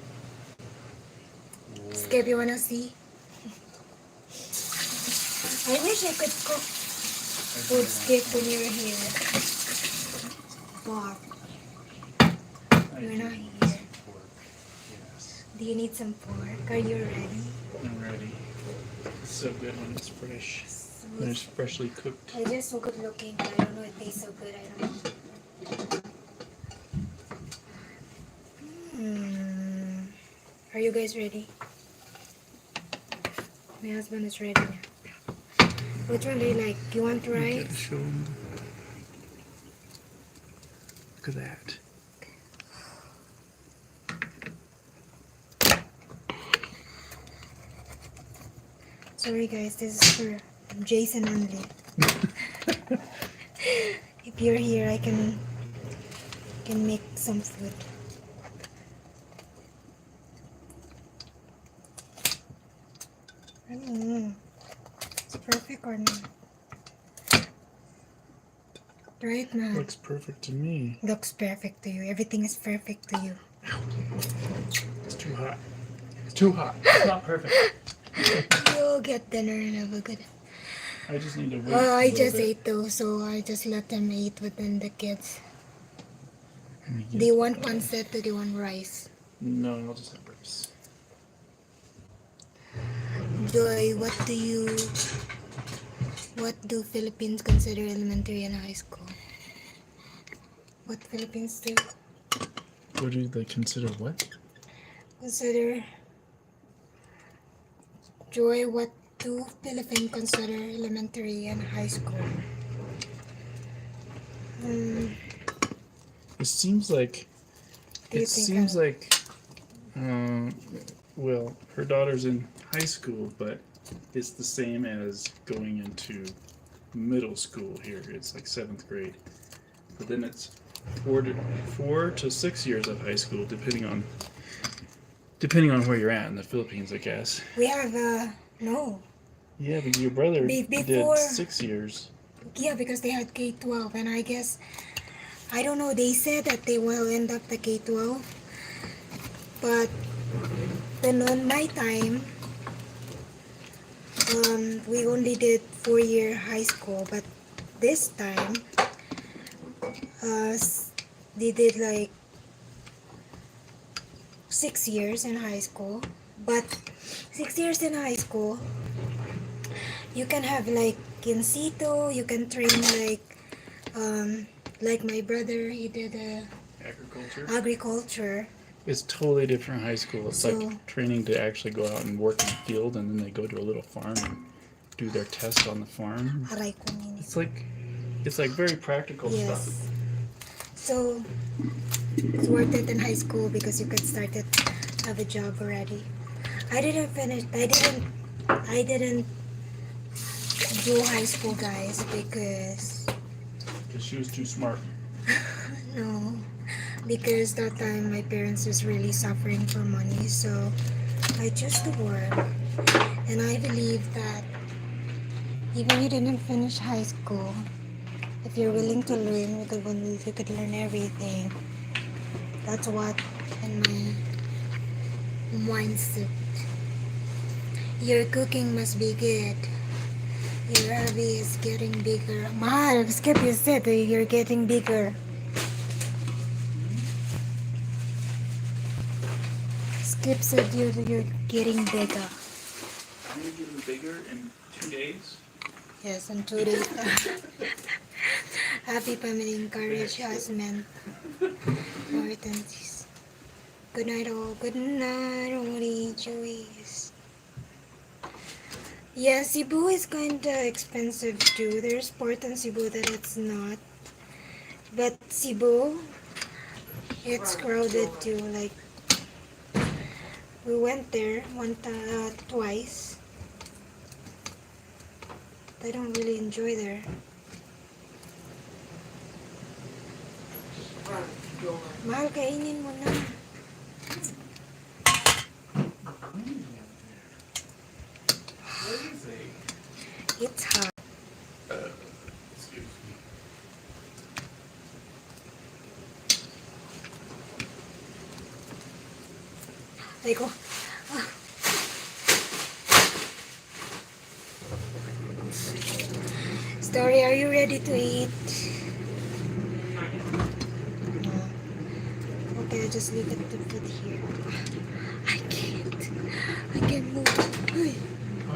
Skip, you wanna see? I wish I could cook food, Skip, when you're here. But you're not here. Yes, Do you need some pork? Are you ready? I'm ready. It's so good when it's fresh. When it's freshly cooked. It's just so good looking, but I don't know it tastes so good. I don't know. Are you guys ready? My husband is ready now. Which one do you like? You want You rice? gotta show 'em. Look at that. Sorry guys, this is for Jason only. If you're here, I can make some food. I don't know. It's perfect or not? Right now. Looks perfect to me. Looks perfect to you. Everything is perfect to you. It's too hot. It's too hot. It's not perfect. You'll get dinner and have a good. I just need to wait. I just ate though, so I just let them eat within the kids. Do you want pancit or do you want rice? No, I'll just have rice. What do Philippines consider elementary and high school? What Philippines do? What do they consider what? Consider Joy, what do Philippines consider elementary and high school? It seems like. Do you It think seems like. Well, her daughter's in high school, but it's the same as going into middle school here. It's like 7th grade. But then it's 4 to 6 years of high school, depending on Depending on where you're at in the Philippines, I guess. We have no. Yeah, but your brother did Before, 6 years. yeah, because they had K-12, and I guess I don't know. They said that they will end up the K-12, but then on my time, we only did 4-year high school. But this time, uh, they did like 6 years in high school. But 6 years in high school, you can have like in situ. You can train like my brother. He did Agriculture. agriculture. It's totally different high school. It's So like training to actually go out and work in the field, and then they go to a little farm and do their test on the farm. aray ko nini. It's like very practical stuff. Yes. So it's worth it in high school because you could start it, have a job already. I didn't finish. I didn't do high school, guys, because Because she was too smart. no, because that time my parents was really suffering for money, so I chose to work, and I believe that even you didn't finish high school, if you're willing to learn, you could learn everything. That's what in my mindset. Your cooking must be good. Your hobby is getting bigger. Mahal, skip, you said you're getting bigger. Skip said you're getting bigger. I'm getting bigger in 2 days. Yes, in 2 days. Happy family encourage husband. Hortenses. Good night all. Good night, Ori Joey's. Yeah, Cebu is kinda expensive too. There's part in Cebu that it's not. But Cebu, it's crowded too. Like, we went there twice. I don't really enjoy there. Mahal, kainin mo na. It's hot. Excuse me. Like, oh. Story, are you ready to eat? Okay, I'll just leave it to put here. I can't move. Ay,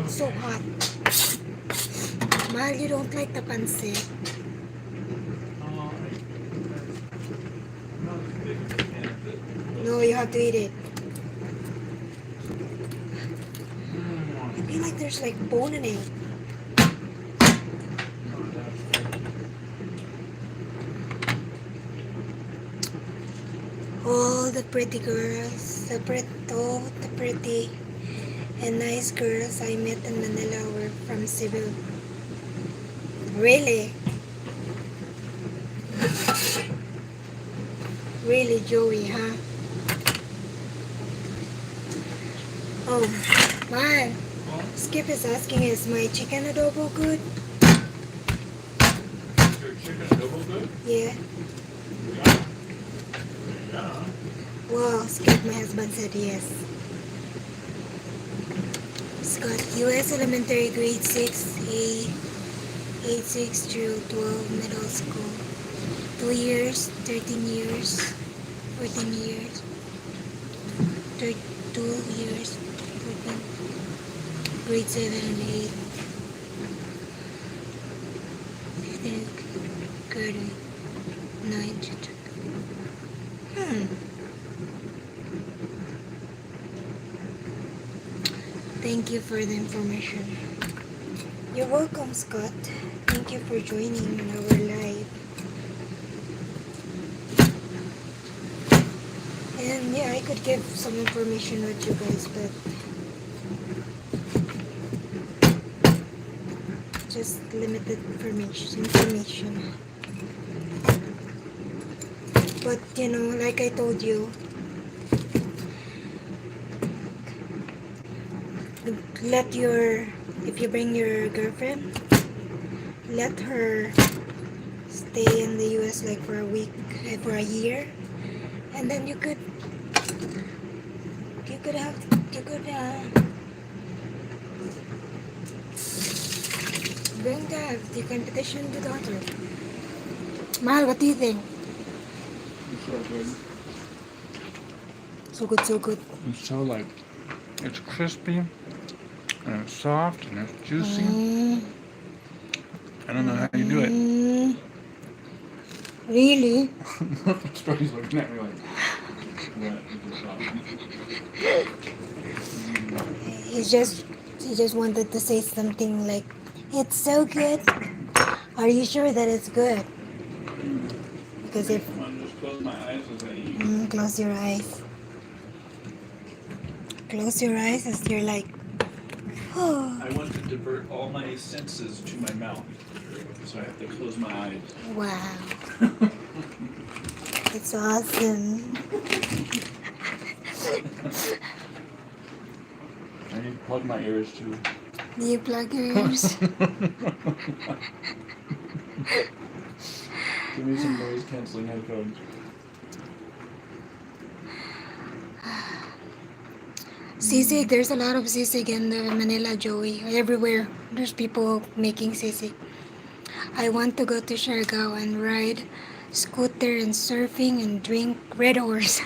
it's so hot. Mahal, you don't like the pancit? No, you have to eat it. I feel like there's like bone in it. All the pretty girls, the pretty and nice girls I met in Manila were from Cebu. Really? Really, Joey, huh? Oh, man. Skip is asking, is my chicken adobo good? Your chicken adobo good? Yeah. Yeah. Wow, Skip, my husband said yes. Scott, US Elementary Grade 6A, 8-6 through 12 Middle School. 2 years, 13 years, 14 years, 2 years, 14, grade 7 and 8, 15, grade 9 to 12. Thank you for the information. You're welcome, Scott. Thank you for joining in our live. And yeah, I could give some information with you guys, but just limited information. But you know, like I told you, let your, if you bring your girlfriend, let her stay in the US like for a week, for a year, and then you could have, you could bring the competition to daughter. Mahal, what do you think? It's so good. So good, so good. It's so like, it's crispy and it's soft and it's juicy. Mm, I don't know how you do it. Really? Sparky's looking at me like, what is this? He just wanted to say something like, it's so good. Are you sure that it's good? Because if Come on, just close my eyes as I eat. close your eyes. Close your eyes as you're like, oh, I want to divert all my senses to my mouth, so I have to close my eyes. wow. It's awesome. I need to plug my ears too. Do you plug your ears? Give me some noise canceling headphones. Sisig, there's a lot of sisig in the Manila, Joey. Everywhere, there's people making sisig. I want to go to Siargao and ride scooter and surfing and drink Red Horse.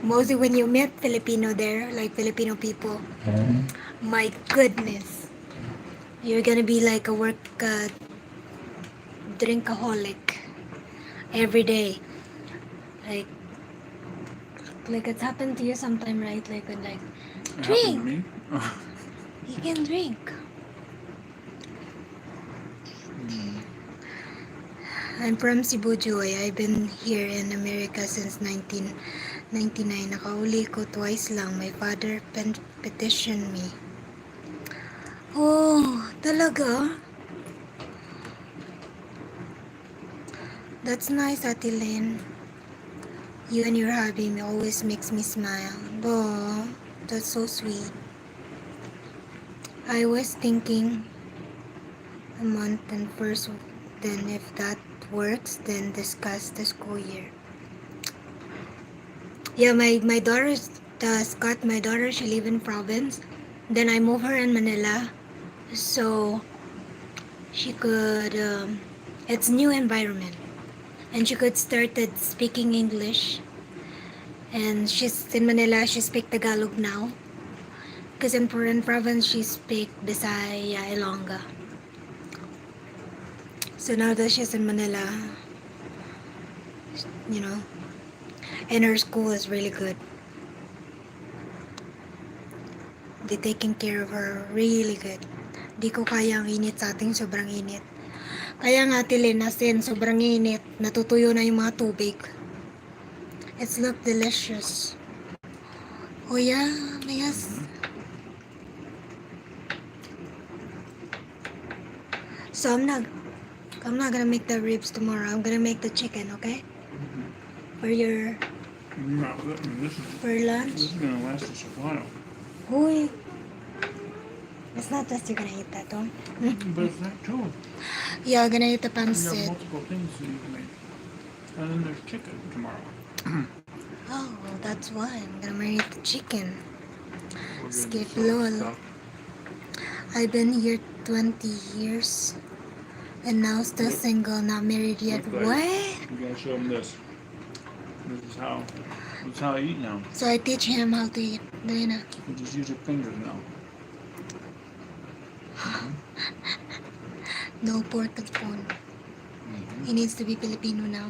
Mostly when you meet Filipino there, like Filipino people, my goodness, you're gonna be like a drinkaholic every day. Like it's happened to you sometime, right? Like when It happened to drink, me. you can drink. I'm from Cebu, Joy. I've been here in America since 1999. Nakauli ko twice lang. My father petitioned me. Oh, talaga? That's nice, Ate Lynn. You and your hubby always makes me smile. Oh, that's so sweet. I was thinking a month and first, then if that works, then discuss the school year. Yeah, my daughter's Scott, my daughter, she live in province. Then I move her in Manila, so she could. It's new environment, and she could started speaking English. And she's in Manila. She speak Tagalog now, because in province she speak Bisaya, Ilongga. So now that she's in Manila, you know, and her school is really good. They taking care of her really good. Di ko kaya ang init sa ating sobrang init. Kaya nga Tilin, asin, sobrang init. Natutuyo na yung mga tubig. It's look delicious. Oh yeah, yes. So I'm not gonna make the ribs tomorrow. I'm gonna make the chicken, okay? For your for lunch. This is gonna last us a while. Uy. It's not just you're gonna eat that, though. But it's that too. Yeah, I'm gonna eat the You have pancit. multiple things that you can make. And then there's chicken tomorrow. Oh, well, that's why I'm gonna eat the chicken. We're gonna Skip do some lol. stuff. I've been here 20 years and now still single, not married yet. Look, What? You gotta show them this. This is how I eat now. So I teach him how to eat. Dana. You just use your fingers now. No pork and spoon. He needs to be Filipino now.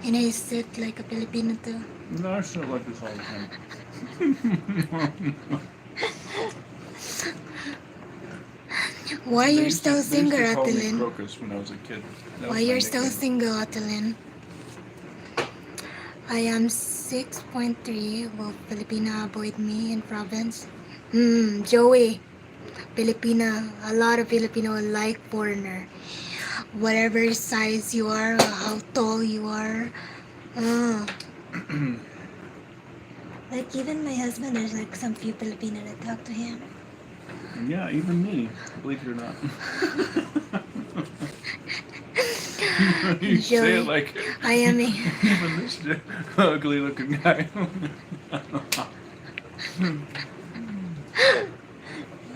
And I sit like a Filipino too. No, I still like this all the time. Why you're still They single, used to call me Atelin? Crocus when I was a kid. That Why was my you're still nickname. single, Atelin? I am 6.3. Will Filipina avoid me in province? Joey. Filipina. A lot of Filipino like foreigner. Whatever size you are, how tall you are. Like even my husband, there's like some few Filipino that talk to him. Yeah, even me, believe it or not. You say it Joey, like I am a even this ugly looking guy.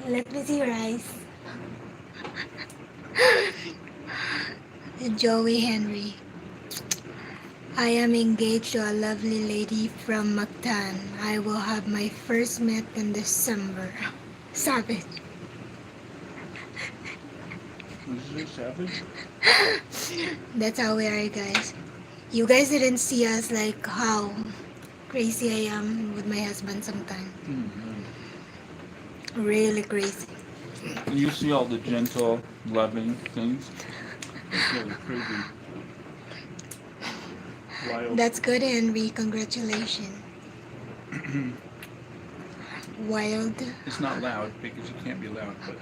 let me see your eyes. Joey Henry. I am engaged to a lovely lady from Mactan. I will have my first met in December. Savage. Is this savage? That's how we are, guys. You guys didn't see us like how crazy I am with my husband sometimes. Mm-hmm. Really crazy. You see all the gentle, loving things. It's really crazy. Wild. That's good, Henry. Congratulations. Wild. It's not loud because you can't be loud, but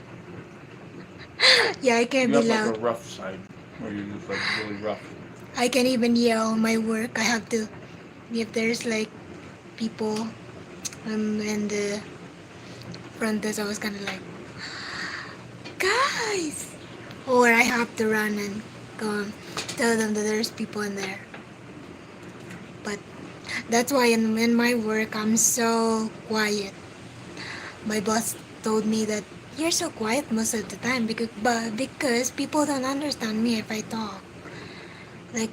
Yeah, I can't you be have like a loud. rough side where you're just like really rough. I can't even yell my work. I have to, if there's like people in the front desk, I was kind of like, guys! Or I have to run and go tell them that there's people in there. But that's why in my work, I'm so quiet. My boss told me that you're so quiet most of the time because people don't understand me if I talk. Like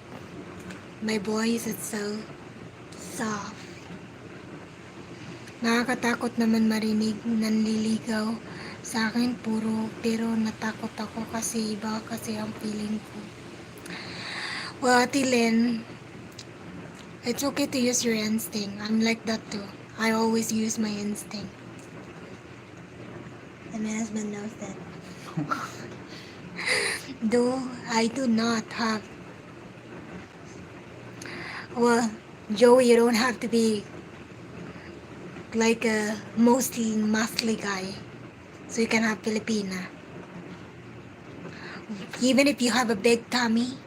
my voice is so soft. Nakakatakot naman marinig nanliligaw sa akin pero natakot ako kasi iba kasi ang feeling ko. Well, Ate Lynn, it's okay to use your instinct. I'm like that too. I always use my instinct. And my husband knows that. Though I do not have. Well, Joey, you don't have to be like a mostly muscly guy. So you can have Filipina. Even if you have a big tummy,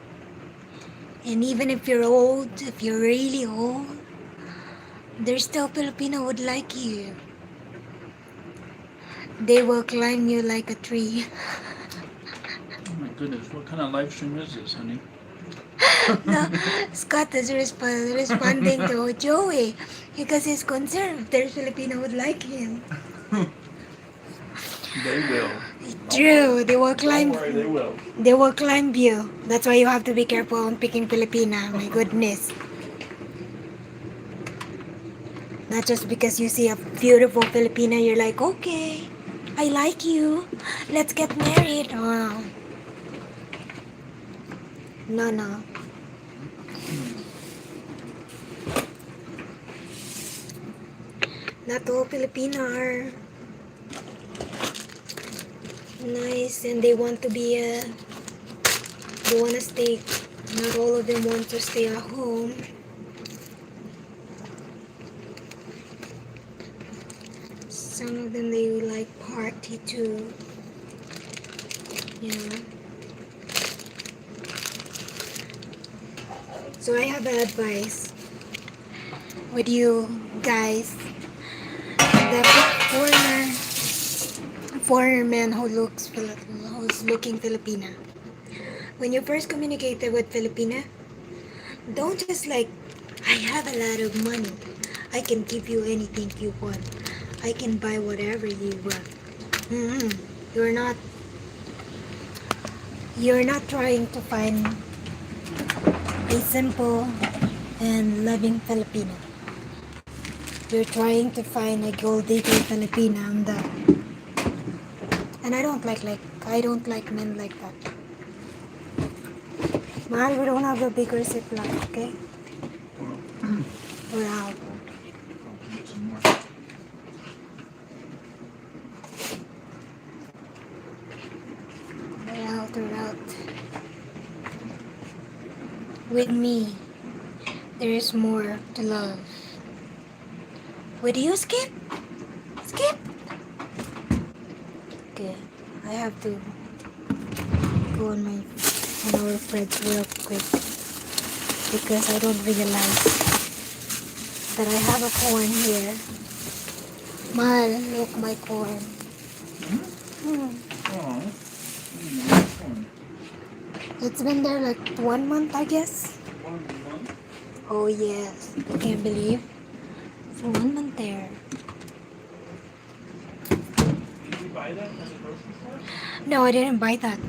and even if you're old, if you're really old, there's still Filipino would like you. They will climb you like a tree. Oh my goodness, what kind of live stream is this, honey? No, Scott is responding to Joey because he's concerned if there's Filipino would like him. They will. True, they will climb. Don't worry, they will. They will climb you. That's why you have to be careful on picking Filipina. My goodness. Not just because you see a beautiful Filipina, you're like, okay, I like you. Let's get married. Oh. No, no. Not all Filipino are nice and they want to be they want to stay. Not all of them want to stay at home. Some of them they like party too. You know. So I have an advice with you guys. The foreigner man who's looking Filipina. When you first communicated with Filipina, don't just like, I have a lot of money. I can give you anything you want. I can buy whatever you want. Mm-hmm. You're not trying to find a simple and loving Filipino. You're trying to find a gold digger Filipina and I don't like men like that. Mahal, we don't have a bigger ziplock, okay? We're out. Get some more. We're out. With me, there is more to love. With you, Skip? Skip? Okay, I have to go on our fridge real quick because I don't realize that I have a corn here. Mahal, look my corn. Hmm. Oh. It's been there like 1 month, I guess. 1 month? Oh yes, I can't believe. It's 1 month there. Did you buy that at the grocery store? No, I didn't buy that.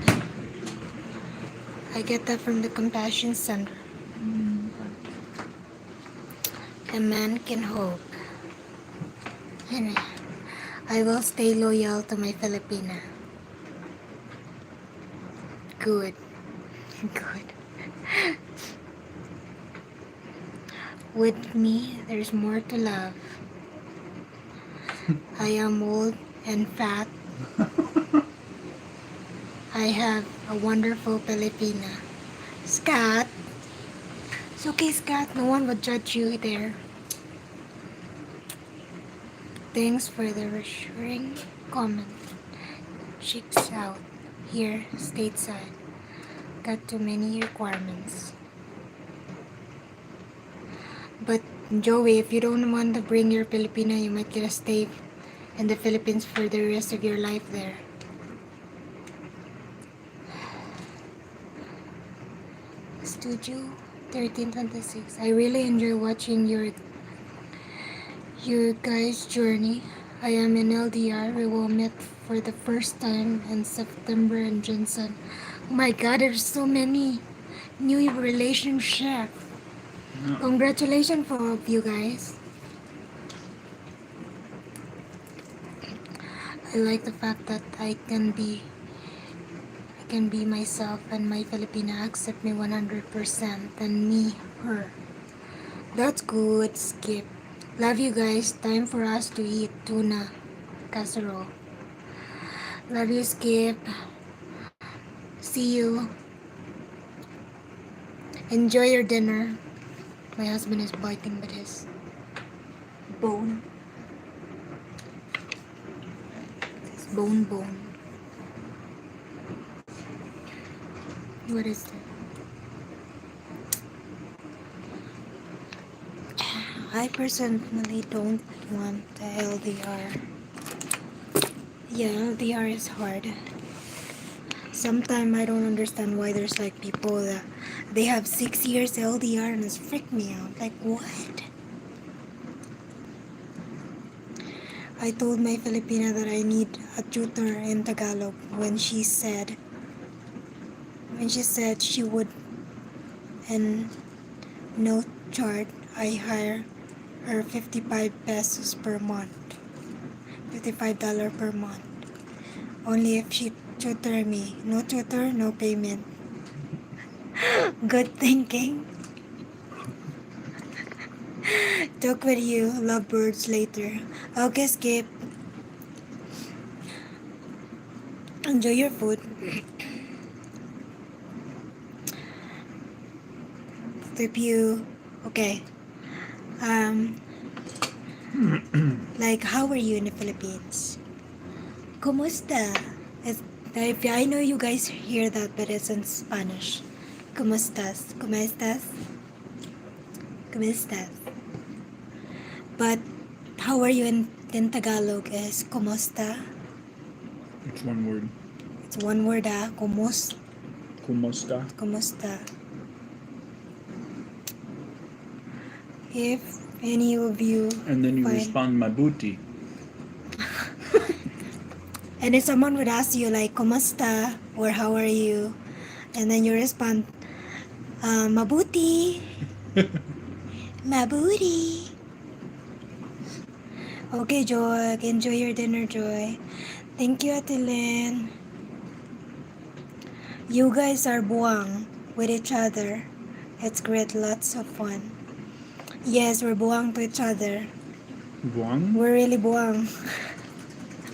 I get that from the Compassion Center. A man can hope. And I will stay loyal to my Filipina. Good. Good. With me, there's more to love. I am old and fat. I have a wonderful Filipina. Scott. It's okay, Scott. No one would judge you there. Thanks for the reassuring comment. Chicks out here stateside. Got too many requirements. But Joey, if you don't want to bring your Filipino, you might get a stay in the Philippines for the rest of your life there. Studio 1326. I really enjoy watching your guys' journey. I am in LDR. We will meet for the first time in September in Jensen. Oh my God, there's so many new relationships. No. Congratulations for all of you guys. I like the fact that I can be myself and my Filipina accept me 100% and me, her. That's good, Skip. Love you guys. Time for us to eat tuna casserole. Love you, Skip. See you. Enjoy your dinner. My husband is biting with his bone. His bone. What is that? I personally don't want the LDR. Yeah, LDR is hard. Sometimes I don't understand why there's like people that they have 6 years LDR and it's freaked me out. Like what? I told my Filipina that I need a tutor in Tagalog when she said she would, and no chart, I hire her 55 pesos per month. $55 per month. Only if she tutor me. No tutor, no payment. Good thinking. Talk with you, lovebirds, later. Okay, Skip. Enjoy your food. Tip you. Okay. Like, how are you in the Philippines? Kumusta? I know you guys hear that, but it's in Spanish. Kumustas? Kumestas? Kumestas? But how are you in Tagalog is kumusta? It's one word. It's one word, Kumusta. Kumusta. If any of you And then you find, respond mabuti. and if someone would ask you like kumusta or how are you, and then you respond mabuti. Mabuti. Okay, Joy. Enjoy your dinner, Joy. Thank you, Ate Lynn. You guys are buwang with each other. It's great. Lots of fun. Yes, we're buwang to each other. Buang? We're really buwang.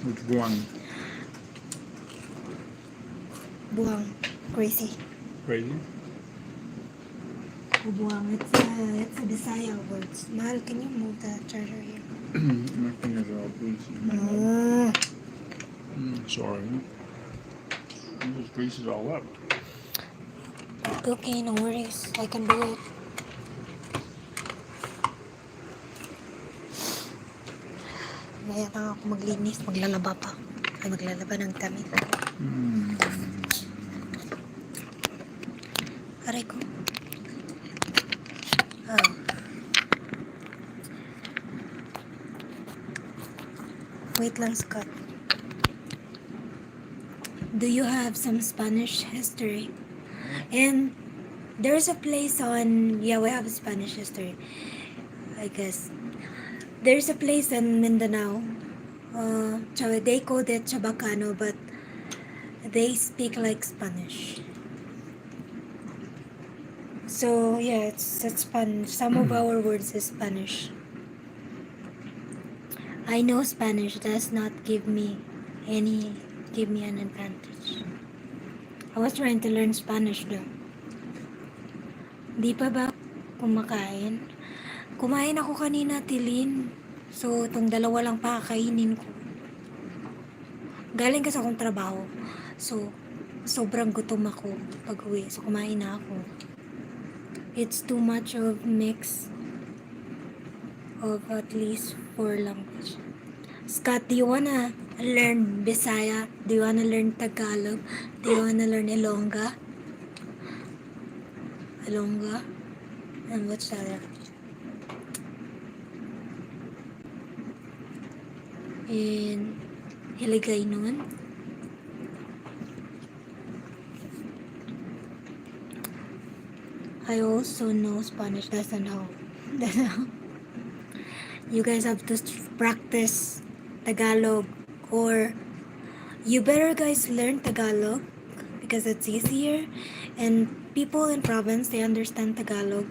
Which buang? Buwang. Crazy. Crazy? Buwang. It's a Bisaya word. Mal, can you move the charger here? My fingers are all greasy. Sorry. It just greases all up. Okay, no worries. I can do it. Maya lang ako maglinis, maglalaba pa. Ay, maglalaba ng damit. Aray ko. Oh. Wait lang, Scott. Do you have some Spanish history? And there's a place on, yeah, we have Spanish history, I guess. There's a place in Mindanao. They called it Chabacano, but they speak like Spanish. So yeah, it's Spanish. Some of our words is Spanish. I know Spanish does not give me an advantage. I was trying to learn Spanish though. Di pa ba kumakain? Kumain ako kanina, Tilin. So, itong dalawa lang pakakainin ko. Galing kasi akong trabaho. So, sobrang gutom ako pag-uwi. So, kumain na ako. It's too much of mix of at least 4 language. Scott, do you wanna learn Bisaya? Do you wanna learn Tagalog? Do you wanna learn Ilongga? Ilongga? And what's the other? In Hiligaynon? I also know Spanish. That's how. That's how. You guys have to practice Tagalog, or you better guys learn Tagalog because it's easier, and people in province, they understand Tagalog,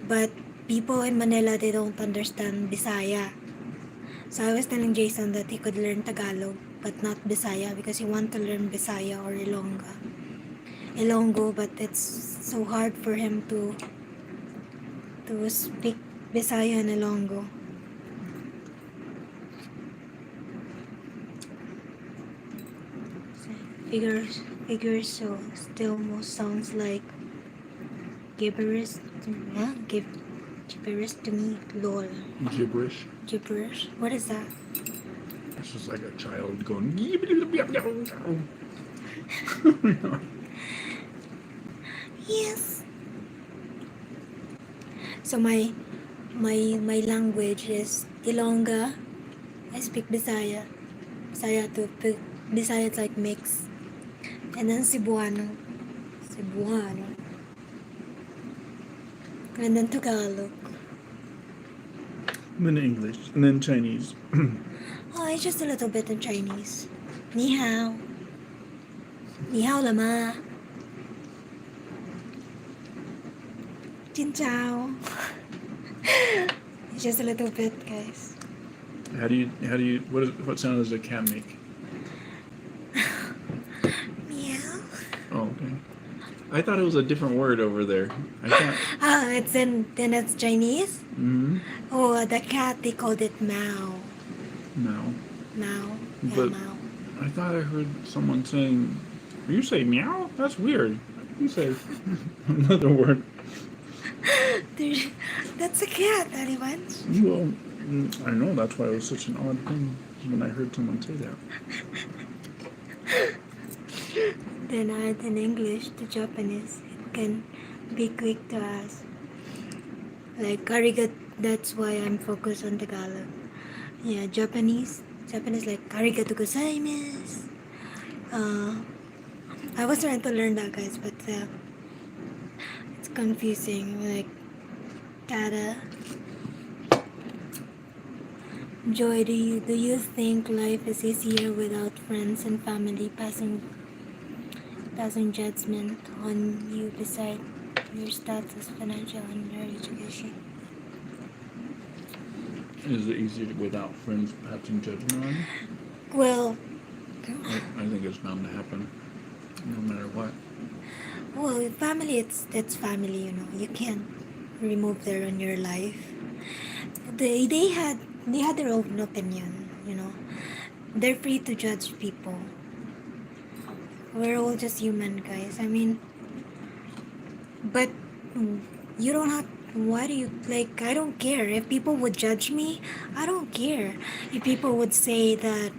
but people in Manila, they don't understand Bisaya. So I was telling Jason that he could learn Tagalog but not Bisaya because he want to learn Bisaya or Ilonggo, but it's so hard for him to speak Bisaya and Ilonggo. Figures, so still most sounds like gibberish. Yeah, gibberish to me. Lol. Gibberish. Gibberish. What is that? It's just like a child going. Yes. So my language is Ilongga. I speak Bisaya. Bisaya too. Bisaya is like mix. And then Cebuano. And then Tagalog. And then English. And then Chinese. Oh, it's just a little bit in Chinese. Ni hao. Ni hao lama. Jin chao. It's just a little bit, guys. How do you what sound does a cat make? Meow. Oh, okay. I thought it was a different word over there. I thought. Ah, it's Chinese. Mm-hmm. Oh, the cat, they called it Mao. No. Mao. Yeah, But- Mao. I thought I heard someone saying, "You say meow? That's weird." You say another word. That's a cat, anyone. Well, I know that's why it was such an odd thing when I heard someone say that. Then add in English to Japanese. It can be quick to ask. Like arigato, that's why I'm focused on Tagalog. Yeah, Japanese like arigato gozaimasu. I was trying to learn that, guys, but it's confusing. Like tada. Joy, do you think life is easier without friends and family passing judgment on you beside your status, financial, and your education? Is it easier without friends passing judgment on you? Well, I think it's bound to happen, no matter what. well, family, it's family, you know. You can't remove them in your life. They had their own opinion, you know. They're free to judge people. We're all just human, guys. I mean, but you don't Why do you like? I don't care if people would judge me. I don't care if people would say that,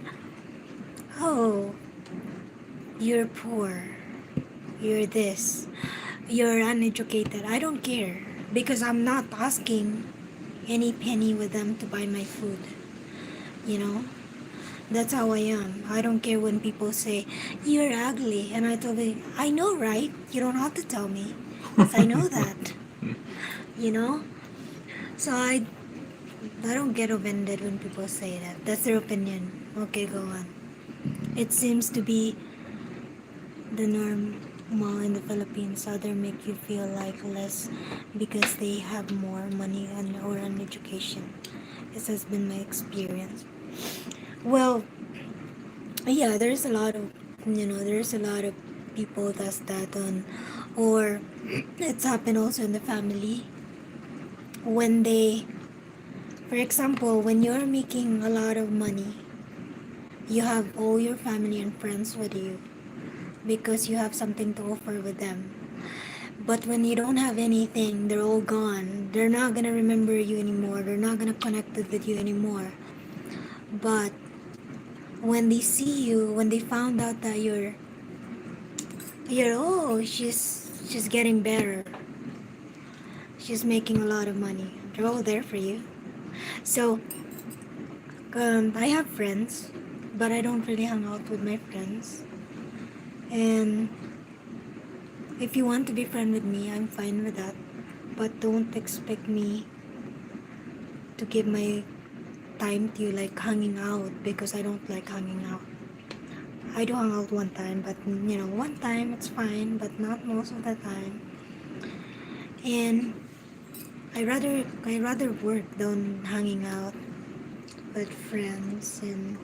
oh, you're poor, you're this, you're uneducated. I don't care because I'm not asking any penny with them to buy my food. You know, that's how I am. I don't care when people say you're ugly, and I told them, I know, right? You don't have to tell me, 'cause I know that. You know, so I don't get offended when people say that. That's their opinion. Okay, go on. It seems to be the normal in the Philippines. Other make you feel like less because they have more money or an education. This has been my experience. Well, yeah, there's a lot of people that's that on, or it's happened also in the family when they, for example, when you're making a lot of money, you have all your family and friends with you because you have something to offer with them. But when you don't have anything, they're all gone. They're not gonna remember you anymore. They're not gonna connect with you anymore. But when they see you, when they found out that you're oh, she's getting better. She's making a lot of money. They're all there for you. So I have friends, but I don't really hang out with my friends. And if you want to be friend with me, I'm fine with that. But don't expect me to give my time to you like hanging out because I don't like hanging out. I do hang out one time, but one time it's fine, but not most of the time. And I rather work than hanging out with friends. And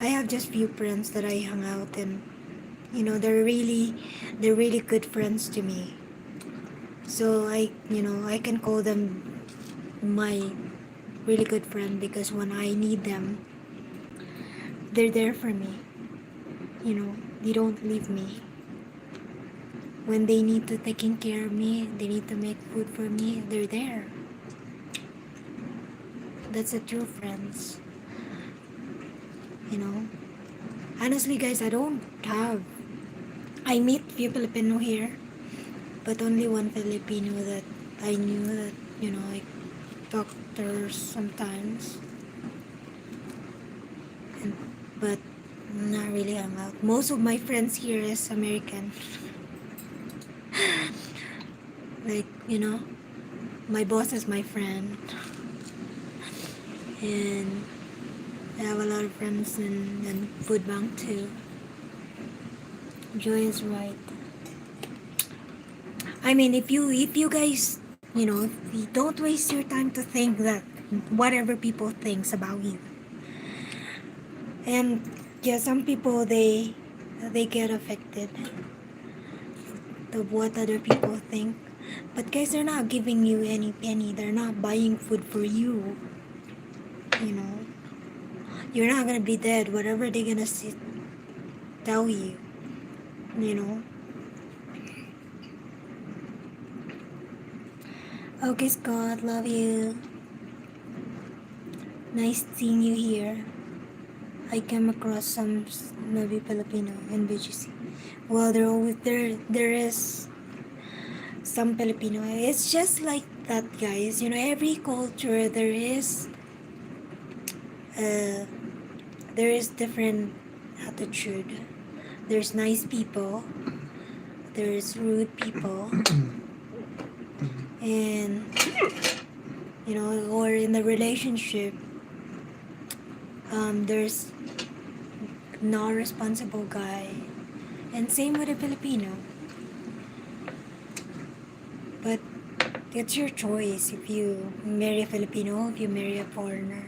I have just few friends that I hang out, and they're really good friends to me. So I can call them my really good friend because when I need them, they're there for me. They don't leave me. When they need to taking care of me, they need to make food for me, they're there. That's a true friends. You know. Honestly, guys, I meet few Filipino here, but only one Filipino that I knew that, I talk to her sometimes, and but not really hang out. Most of my friends here is American. Like, my boss is my friend, and I have a lot of friends in food bank too. Joy is right. I mean, if you guys, if you don't waste your time to think that whatever people thinks about you. And yeah, some people they get affected of what other people think. But guys, they're not giving you any penny. They're not buying food for you. You know, you're not gonna be dead. Whatever they're gonna tell you. You know. Okay, Scott, love you. Nice seeing you here. I came across some maybe Filipino in BGC. Well, there is some Filipino. It's just like that, guys. Every culture uh, there is different attitude. There's nice people. There's rude people, and or in the relationship, there's not responsible guy, and same with a Filipino. But it's your choice if you marry a Filipino, if you marry a foreigner.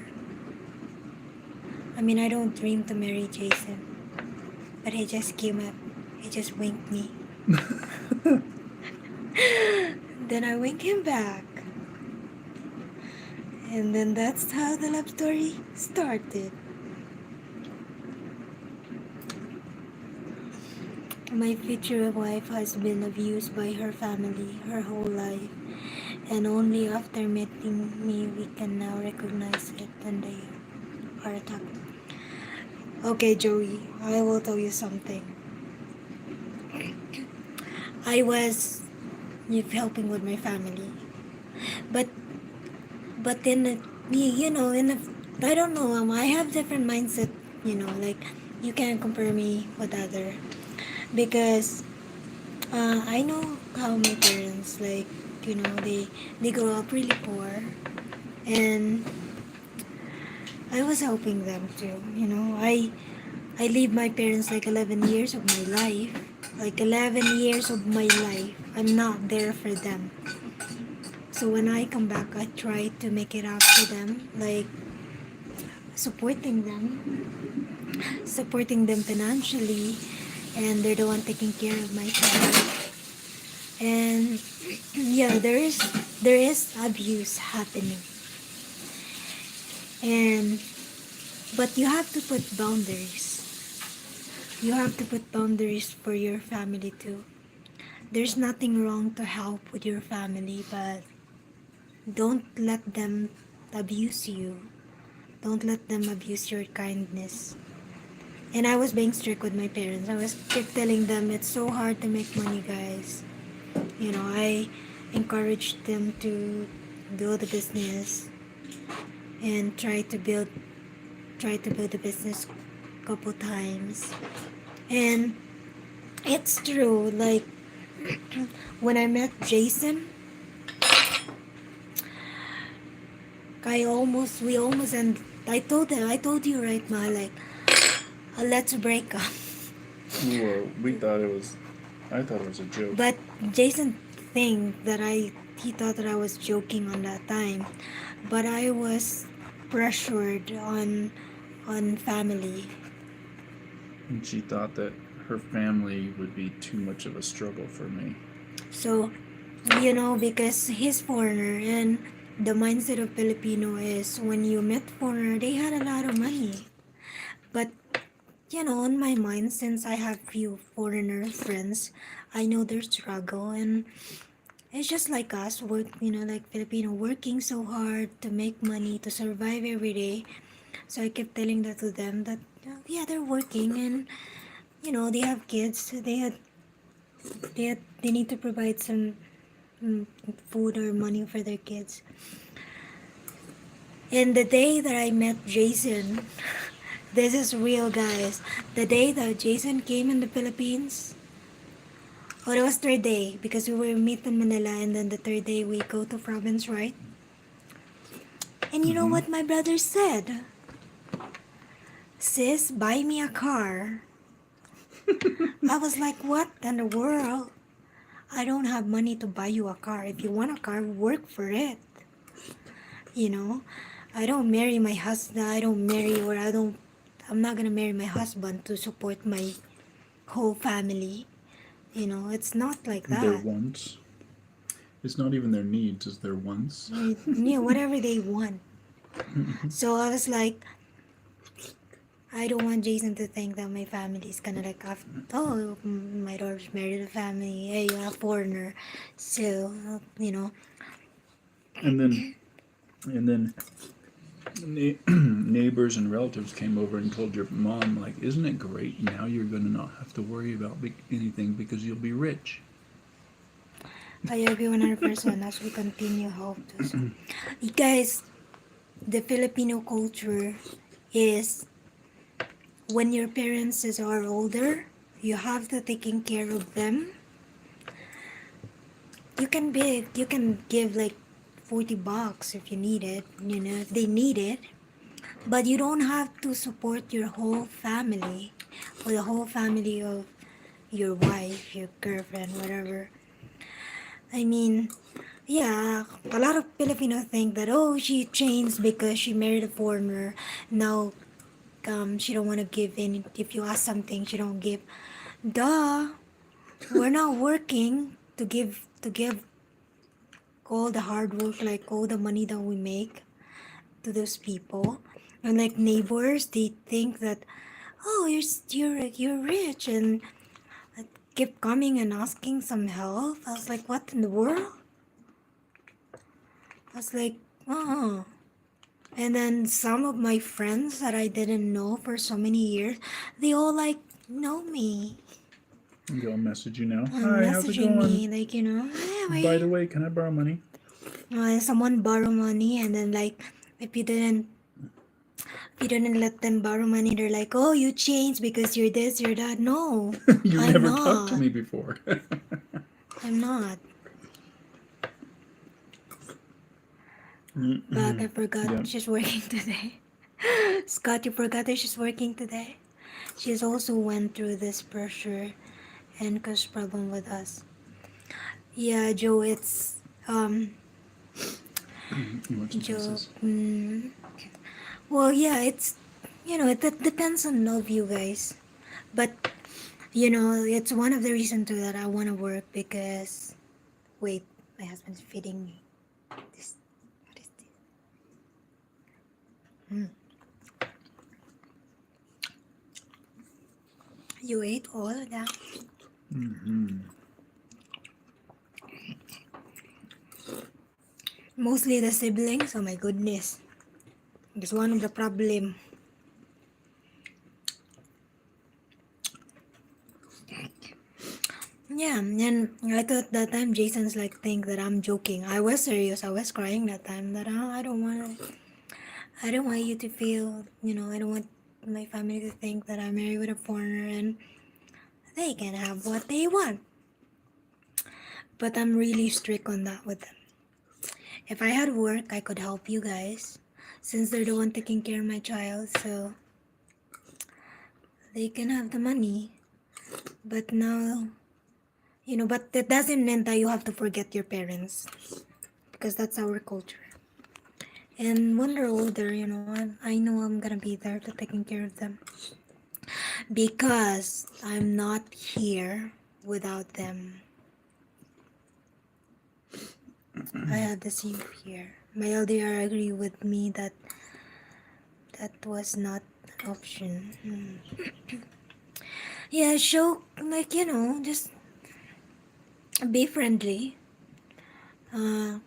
I mean, I don't dream to marry Jason, but he just came up, he just winked me. Then I winked him back. And then that's how the love story started. my future wife has been abused by her family her whole life, and only after meeting me we can now recognize it and they are attacked. Okay, Joey, I will tell you something. I was helping with my family, but then me, in a, I don't know, I have different mindset, like you can't compare me with other because I know how my parents like, they grow up really poor, and I was helping them too. I leave my parents like 11 years of my life. Like 11 years of my life, I'm not there for them. So when I come back, I try to make it up to them, like supporting them financially, and they're the one taking care of my child. And yeah, there is abuse happening, and but you have to put boundaries. You have to put boundaries for your family too. There's nothing wrong to help with your family, but don't let them abuse you. Don't let them abuse your kindness. And I was being strict with my parents. I was kept telling them it's so hard to make money, guys. I encouraged them to do the business and try to build the business couple times. And it's true, like when I met Jason, we almost, and I told you, right, Ma, like, let's break up. We thought it was. I thought it was a joke. But Jason he thought that I was joking on that time, but I was pressured on family. And she thought that her family would be too much of a struggle for me. So, because he's foreigner, and the mindset of Filipino is when you met foreigner, they had a lot of money. But, in my mind, since I have few foreigner friends, I know their struggle, and it's just like us, like Filipino, working so hard to make money, to survive every day. So I kept telling that to them that, yeah, they're working, and, they have kids, they need to provide some food or money for their kids. And the day that I met Jason, this is real, guys. The day that Jason came in the Philippines, it was third day because we were meet in Manila, and then the third day we go to province, right? And you know what my brother said? Sis, buy me a car. I was like, what in the world? I don't have money to buy you a car. If you want a car, work for it. You know, I don't marry my husband. I'm not gonna marry my husband to support my whole family. It's not like Their that. wants. It's not even their needs, it's their wants. Whatever they want. So I was like, I don't want Jason to think that my family is gonna like, my daughter's married a family, hey, you're a foreigner. So, And then neighbors and relatives came over and told your mom, like, isn't it great now you're going to not have to worry about anything because you'll be rich? I agree 100% as we continue hope to. So, you guys, the Filipino culture is when your parents are older, you have to taking care of them. You can give like $40 if you need it, if they need it. But you don't have to support your whole family or the whole family of your wife, your girlfriend, whatever. I mean, yeah, a lot of Filipino think that, she changed because she married a foreigner. Now, she don't want to give in. If you ask something, she don't give. Duh, we're not working to give all the hard work, like all the money that we make to those people. And like neighbors, they think that, you're rich, and kept coming and asking some help. I was like, what in the world? I was like, oh. And then some of my friends that I didn't know for so many years, they all like know me They'll message you now. and Hi, how's it messaging going? me like, By the way, can I borrow money? someone borrow money, and then like if you didn't let them borrow money, they're like, oh, you changed because you're this, you're that. No, You I'm never talked to not. me before. I'm not. But I forgot Yeah. she's working today. Scott, you forgot that she's working today. She's also went through this pressure and caused problem with us. Yeah, Joe, it's You want some Joe. pieces? Well, yeah, it's it depends on of you guys, but it's one of the reasons too that I want to work because wait, my husband's feeding me. This what is this? You ate all of that? Mostly the siblings. Oh my goodness, it's one of the problem. Yeah, and I thought that time Jason's like think that I'm joking. I was serious. I was crying that time. That I don't want you to feel. I don't want my family to think that I'm married with a foreigner and they can have what they want. But I'm really strict on that with them. If I had work, I could help you guys, since they're the one taking care of my child. So they can have the money. But now, but that doesn't mean that you have to forget your parents, because that's our culture. And when they're older, I know I'm gonna be there to taking care of them, because I'm not here without them. I have the same fear. My LDR agree with me that that was not an option. Yeah, show like just be friendly.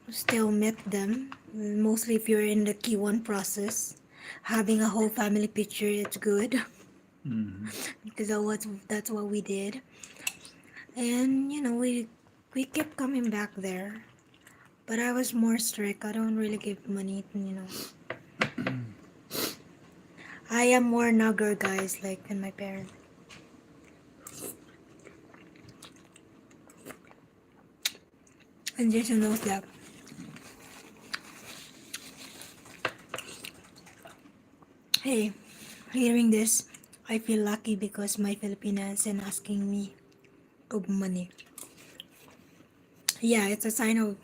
Still met them. Mostly if you're in the Q1 process, having a whole family picture, it's good. Because that's what we did. And we kept coming back there. But I was more strict. I don't really give money. I am more nugger, guys, like than my parents. And Jason knows that. Hey, hearing this, I feel lucky because my Filipina isn't asking me of money. Yeah, it's a sign of,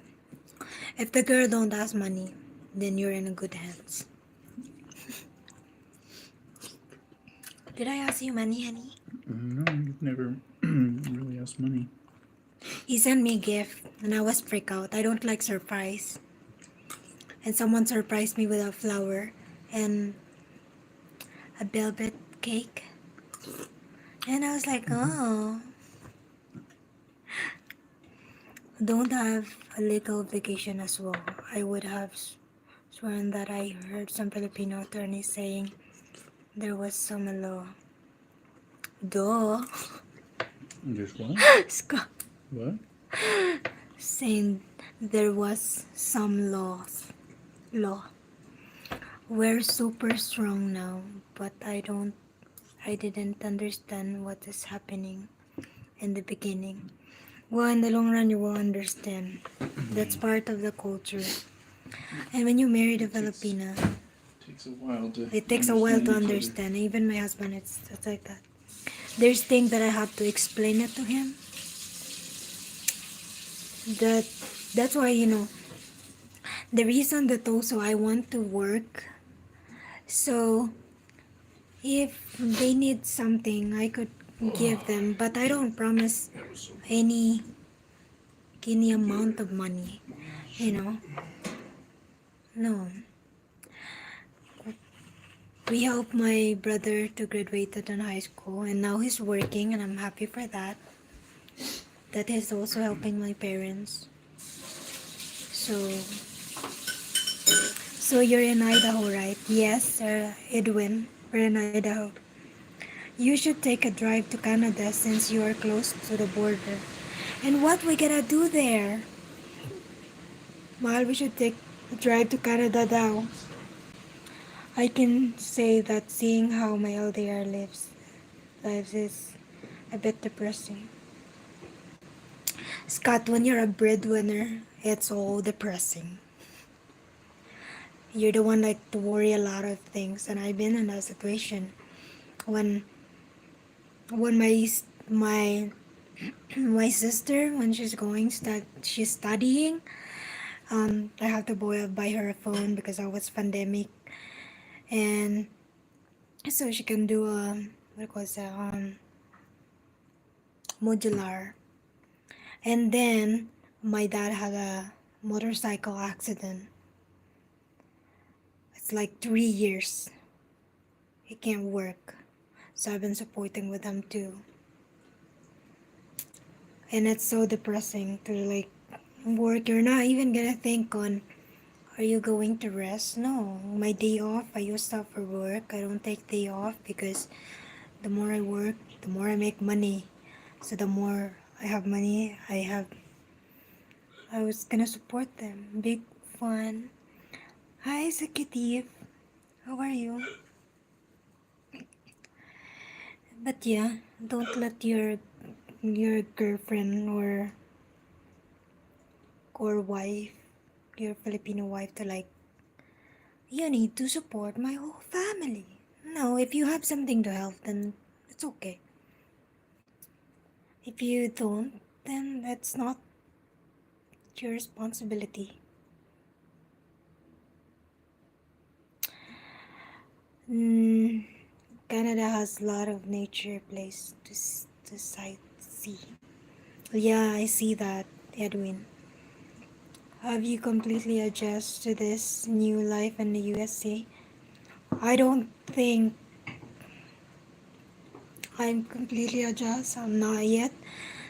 if the girl don't ask money, then you're in a good hands. Did I ask you money, honey? No, you've never really asked money. He sent me a gift and I was freaked out. I don't like surprise. And someone surprised me with a flower and a velvet cake. And I was like, oh. Don't have a legal vacation as well. I would have sworn that I heard some Filipino attorneys saying there was some law. Duh. Just what? Scott What? saying there was some law. We're super strong now, but I didn't understand what is happening in the beginning. Well, in the long run, you will understand. That's part of the culture. And when you marry the Filipina, Takes a while to. it takes a while to each other. understand. Even my husband, it's like that. There's things that I have to explain it to him. That's why the reason that also I want to work. So if they need something, I could give them, but I don't promise any amount of money. No. We helped my brother to graduate in high school, and now he's working, and I'm happy for that. that is also helping my parents. So, so you're in Idaho, right? Yes, sir, Edwin. We're in Idaho. You should take a drive to Canada since you are close to the border. And what we gonna do there? Mahal, we should take a drive to Canada now. I can say that seeing how my LDR lives is a bit depressing. Scott, when you're a breadwinner, it's all depressing. You're the one like to worry a lot of things, and I've been in that situation when my my sister when she's studying. I have to buy her a phone because I was pandemic, and so she can do what was it, modular. And then my dad had a motorcycle accident. It's like 3 years. He can't work, so I've been supporting with him too. And it's so depressing to like work. You're not even gonna think on, are you going to rest? No, my day off, I use that for work. I don't take day off because the more I work, the more I make money. So the more I have money, I was gonna support them. Big fun. Hi, executive. How are you? But yeah, don't let your girlfriend or wife, your Filipino wife, to like, you need to support my whole family. No, if you have something to help, then it's okay. If you don't, then that's not your responsibility. Mm, Canada has a lot of nature place to sight see. Yeah, I see that, Edwin. Have you completely adjusted to this new life in the USA? I don't think I'm completely adjusted. I'm not yet.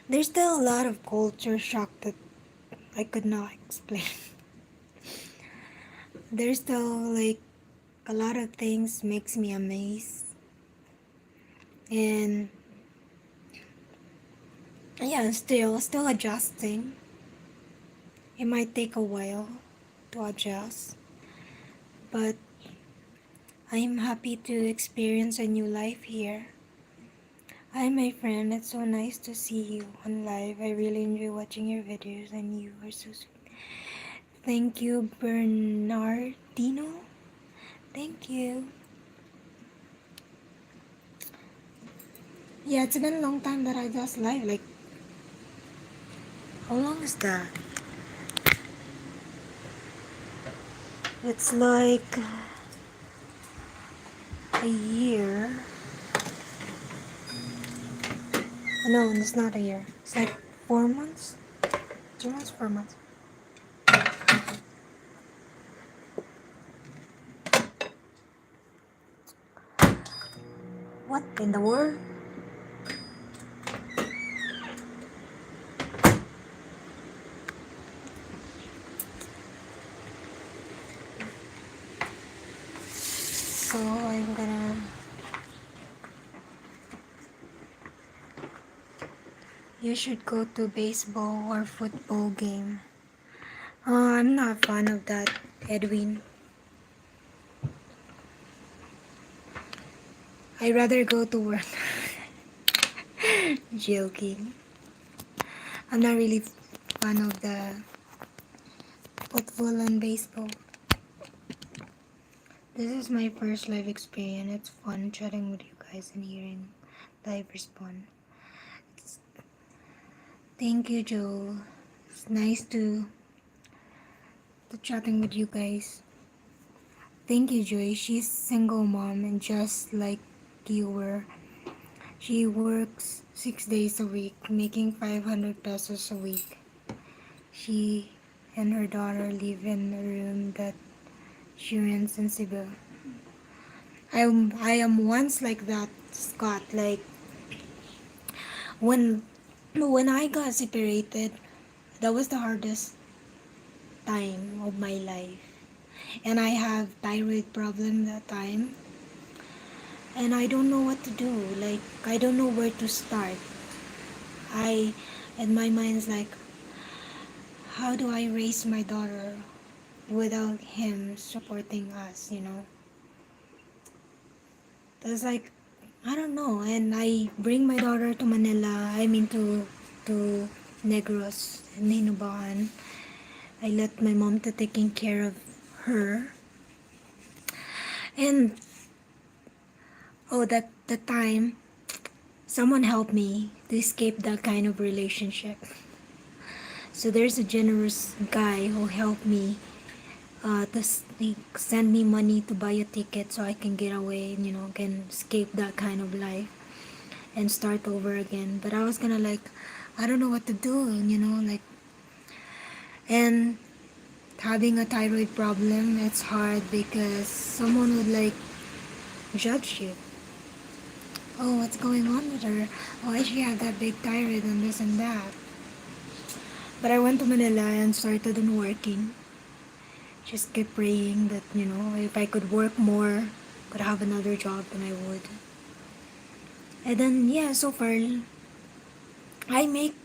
There's still a lot of culture shock that I could not explain. There's still like a lot of things makes me amazed. And yeah, still adjusting. It might take a while to adjust, but I'm happy to experience a new life here. Hi, my friend. It's so nice to see you on live. I really enjoy watching your videos, and you are so sweet. Thank you, Bernardino. Thank you. Yeah, it's been a long time that I just live. Like, how long is that? It's like a year. No, it's not a year. It's like 4 months. 2 months, 4 months. What in the world? So I'm gonna. You should go to baseball or football game. I'm not a fan of that, Edwin. I'd rather go to work. Joking. I'm not really fan of the football and baseball. This is my first live experience. It's fun chatting with you guys and hearing live respond. Thank you, Joel. It's nice to chatting with you guys. Thank you, Joy. She's single mom and just like you were. She works 6 days a week, making 500 pesos a week. She and her daughter live in a room that she rents in Cebu. I am once like that, Scott. Like when When I got separated, that was the hardest time of my life. And I have thyroid problem that time. And I don't know what to do. Like, I don't know where to start. I, and my mind's like, how do I raise my daughter without him supporting us? That's like, I don't know. And I bring my daughter to Manila, to Negros and Hinubahan. I let my mom to taking care of her. And oh, that the time someone helped me to escape that kind of relationship. So there's a generous guy who helped me he send me money to buy a ticket so I can get away and can escape that kind of life and start over again. But I was gonna like, I don't know what to do, like, and having a thyroid problem, it's hard because someone would like judge you. Oh, what's going on with her? Why she have that big thyroid and this and that? But I went to Manila and started on working. Just kept praying that, if I could work more, could have another job, then I would. And then, yeah, so far, I make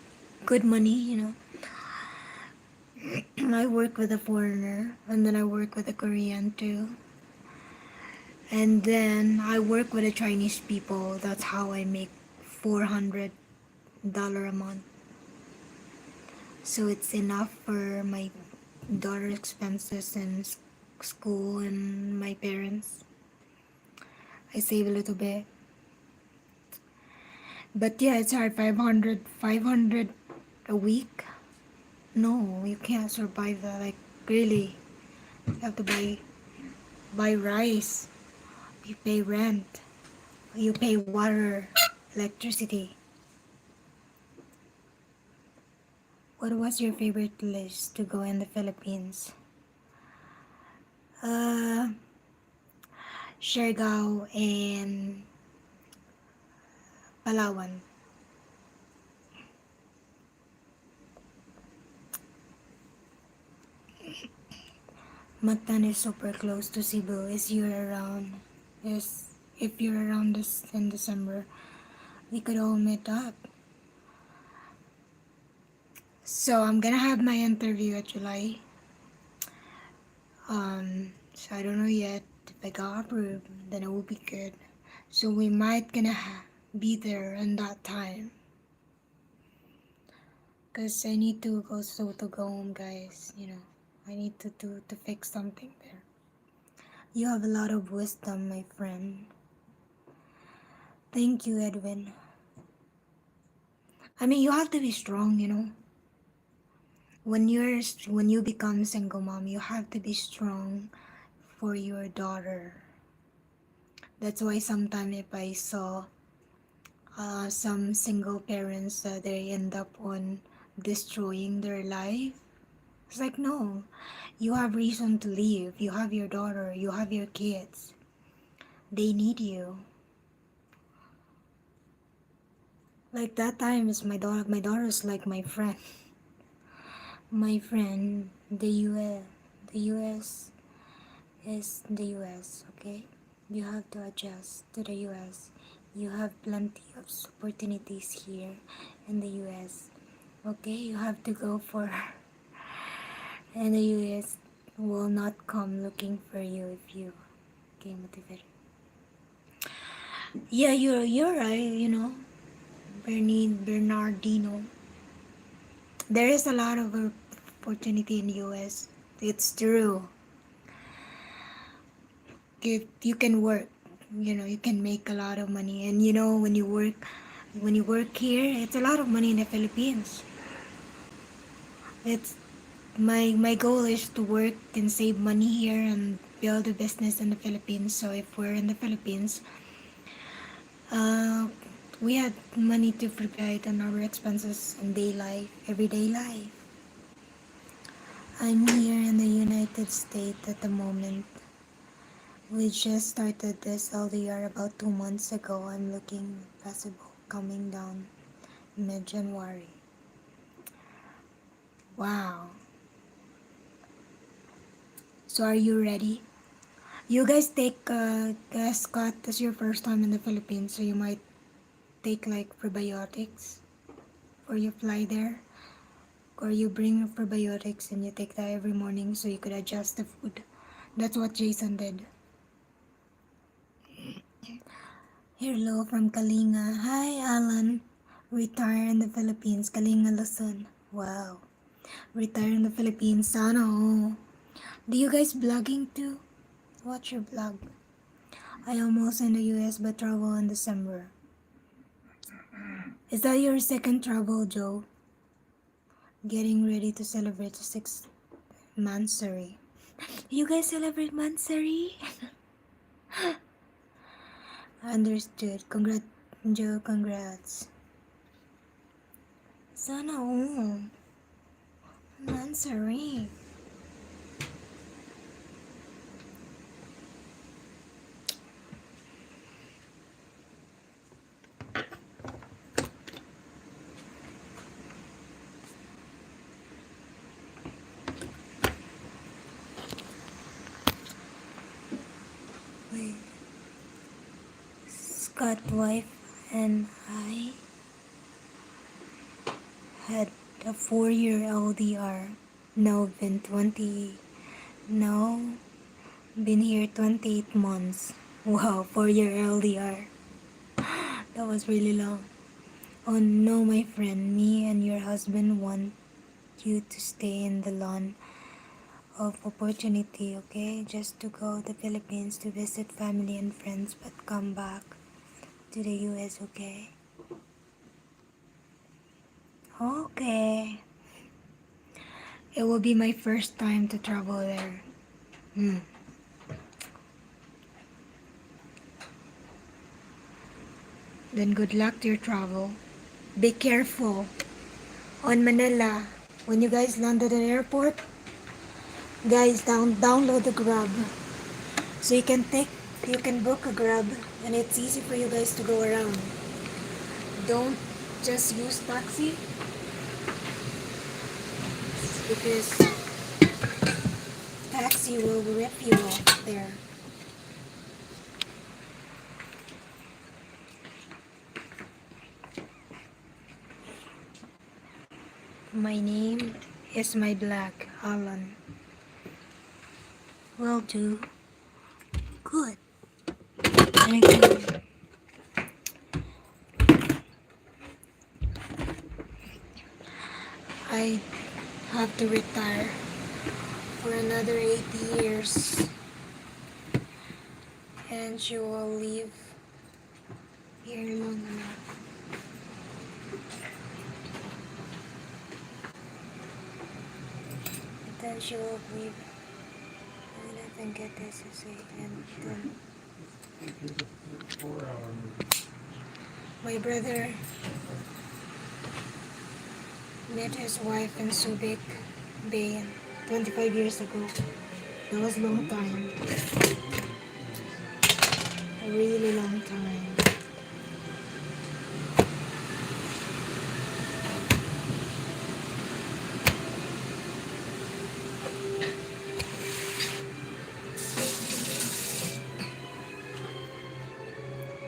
good money. I work with a foreigner, and then I work with a Korean too. And then I work with the Chinese people. That's how I make $400 a month. So it's enough for my daughter's expenses and school and my parents. I save a little bit. But yeah, it's hard. 500 a week. No, you can't survive that. Like, really. You have to buy rice. You pay rent. You pay water, electricity. What was your favorite place to go in the Philippines? Uh, Siargao and Palawan. Mactan is super close to Cebu. If you're around this in December, we could all meet up. So I'm gonna have my interview at July. So I don't know yet. If I got approved, then it will be good. So we might gonna be there in that time. Cause I need to go home, guys. I need to fix something there. You have a lot of wisdom, my friend. Thank you, Edwin. I mean, you have to be strong. When you become single mom, you have to be strong for your daughter. That's why sometimes if I saw some single parents, they end up on destroying their life. It's like, no, you have reason to leave. You have your daughter, you have your kids. They need you. Like that time is my daughter. My daughter's like my friend. My friend, the US is the US, okay? You have to adjust to the US. You have plenty of opportunities here in the US, okay? You have to go for her. And the US will not come looking for you if you get motivated. Yeah, you're right. Bernardino. There is a lot of opportunity in the US. It's true. If you can work, you can make a lot of money. And when you work here, it's a lot of money in the Philippines. It's my goal is to work and save money here and build a business in the Philippines. So if we're in the Philippines, uh, we had money to provide on our expenses in everyday life. I'm here in the United States at the moment. We just started this LDR about 2 months ago. I'm looking possible coming down mid-January. Wow. So are you ready? You guys take Scott, this is your first time in the Philippines, so you might take like probiotics or you fly there, or you bring probiotics and you take that every morning so you could adjust the food. That's what Jason did. Hello from Kalinga. Hi, Alan. Retire in the Philippines. Kalinga, Luzon. Wow. Retire in the Philippines. Sana all. Do you guys blogging too? What's your blog? I almost in the US but travel in December. Is that your second travel, Joe? Getting ready to celebrate the 6th Mansari. You guys celebrate Mansari? Understood. Congrats, Joe. Congrats. Sana all. Mansari. Wait. Scott wife and I had a 4-year LDR. Now been here 28 months. Wow, 4-year LDR. That was really long. Oh no, my friend, me and your husband want you to stay in the lawn of opportunity, okay? Just to go to the Philippines to visit family and friends, but come back to the US, okay? Okay. It will be my first time to travel there. Then good luck to your travel. Be careful. On Manila, when you guys land at the airport, guys, download the Grab. So you can book a Grab and it's easy for you guys to go around. Don't just use taxi because taxi will rip you off there. My name is my black Alan. Will do. Good. Thank you. I have to retire for another 80 years. And she will leave here long enough. And then she will leave. And I think get this to say and then my brother met his wife in Subic Bay 25 years ago. That was a long time. A really long time.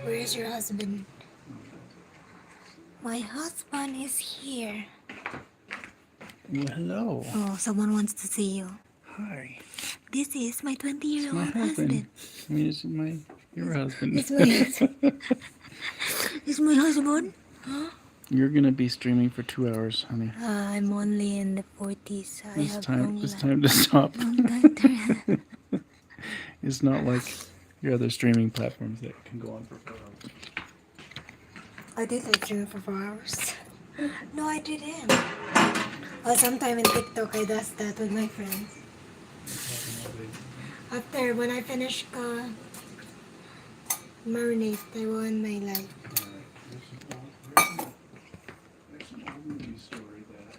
Where is your husband? My husband is here. Well, hello. Oh, someone wants to see you. Hi. This is my It's my 20-year-old husband. husband. I mean, it's your husband. It's my husband. It's my husband. Huh? You're gonna be streaming for 2 hours, honey. I'm only in the 40s. I It's have time. long It's life. time to stop. Long time to- It's not like your other streaming platforms that can go on for 4 hours. I did live stream for 4 hours. No, I didn't. Oh, sometime in TikTok I does that with my friends. After when I finish marinate, I will end my life. There's an old movie story that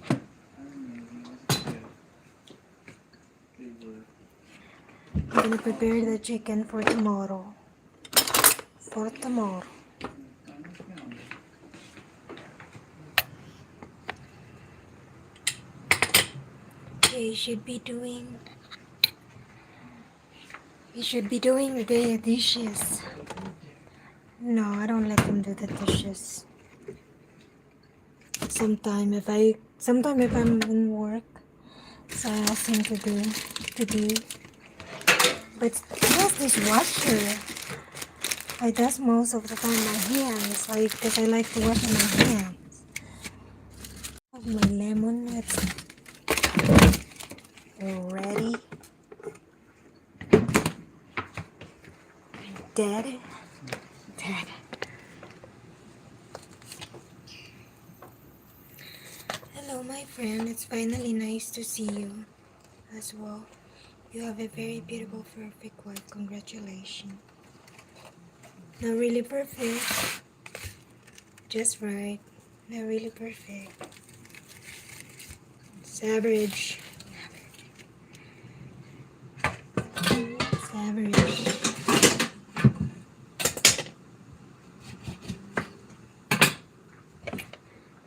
I remember when I was a kid. They were I'm gonna prepare the chicken for tomorrow. For tomorrow. I found it. He should be doing. He should be doing the dishes. No, I don't let him do the dishes. Sometime if I'm in work, so I ask him to do. But he has this washer. I does most of the time my hands, like because I like to wash my hands. My lemon, it's ready. Dead. Hello, my friend. It's finally nice to see you as well. You have a very beautiful, perfect wife. Congratulations. Not really perfect. Just right. Not really perfect. It's average. It's average.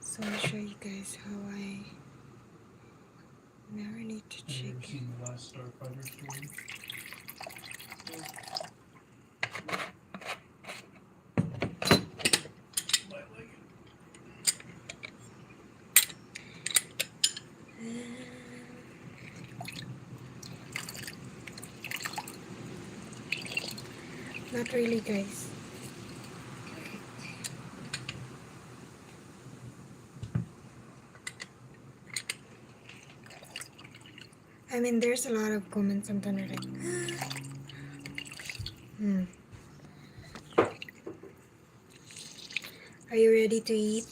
So I'll show you guys how I marinate the Have you ever chicken. seen the last Starfighter story? Might like Not really, guys. I mean, there's a lot of comments sometimes are like, Are you ready to eat?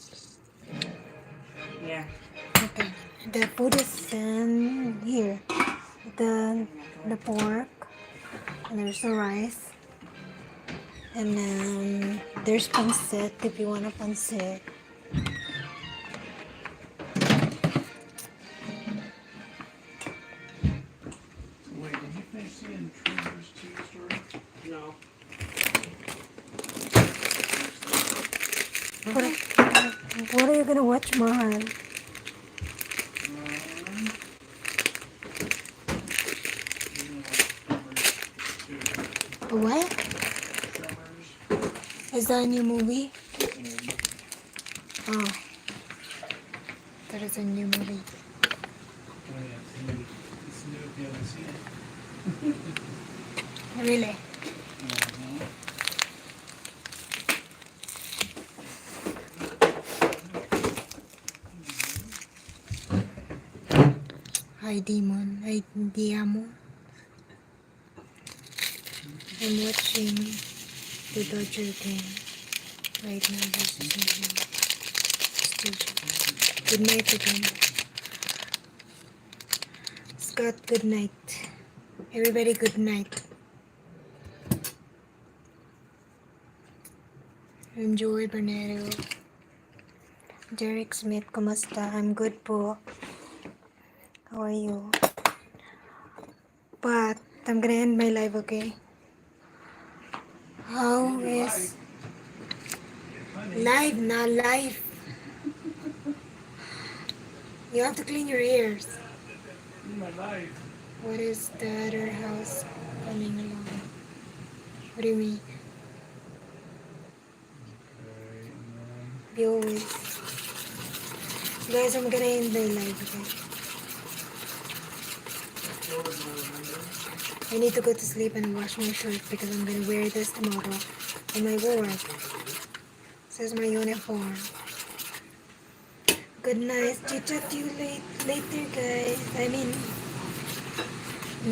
Yeah. Okay. The food is here. The pork, and there's the rice, and there's pancit if you want a pancit. Wait, did you finish seeing Treasures 2 story? No. What are you gonna watch, Mahal? What? Is that a new movie? Oh. That is a new movie. Oh yeah, it's new. It's new if you haven't seen it. Really? Hi, Demon. Hi, Diamo. I'm watching the Dodger game right now versus New York. Good night again. Scott, good night. Everybody, good night. Enjoy, Bernardo. Derek Smith, kumusta? I'm good po. How are you? But I'm gonna end my live, okay? How is live, not live? You have to clean your ears. In my life. What is the other house coming along? What do you mean? Okay, and We always. Guys, I'm gonna end my live, okay? I need to go to sleep and wash my shirt because I'm gonna wear this tomorrow in my work. This is my uniform. Good night. Chat to you later, guys. I mean,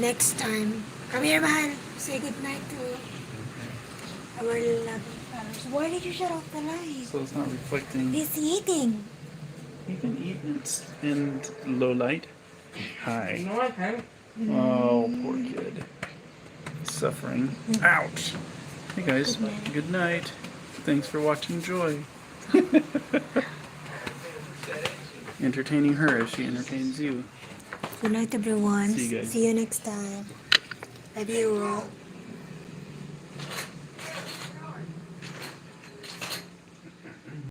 next time. Come here, Mahal. Say good night to our lovely followers. Why did you shut off the light? so it's not reflecting. He's eating. You can eat in low light. Hi. No, I can't. Oh, poor kid. Suffering. Ouch. Hey guys, good night. Thanks for watching Joy. Entertaining her as she entertains you. Good night, everyone. See you guys. See you next time. Love you all.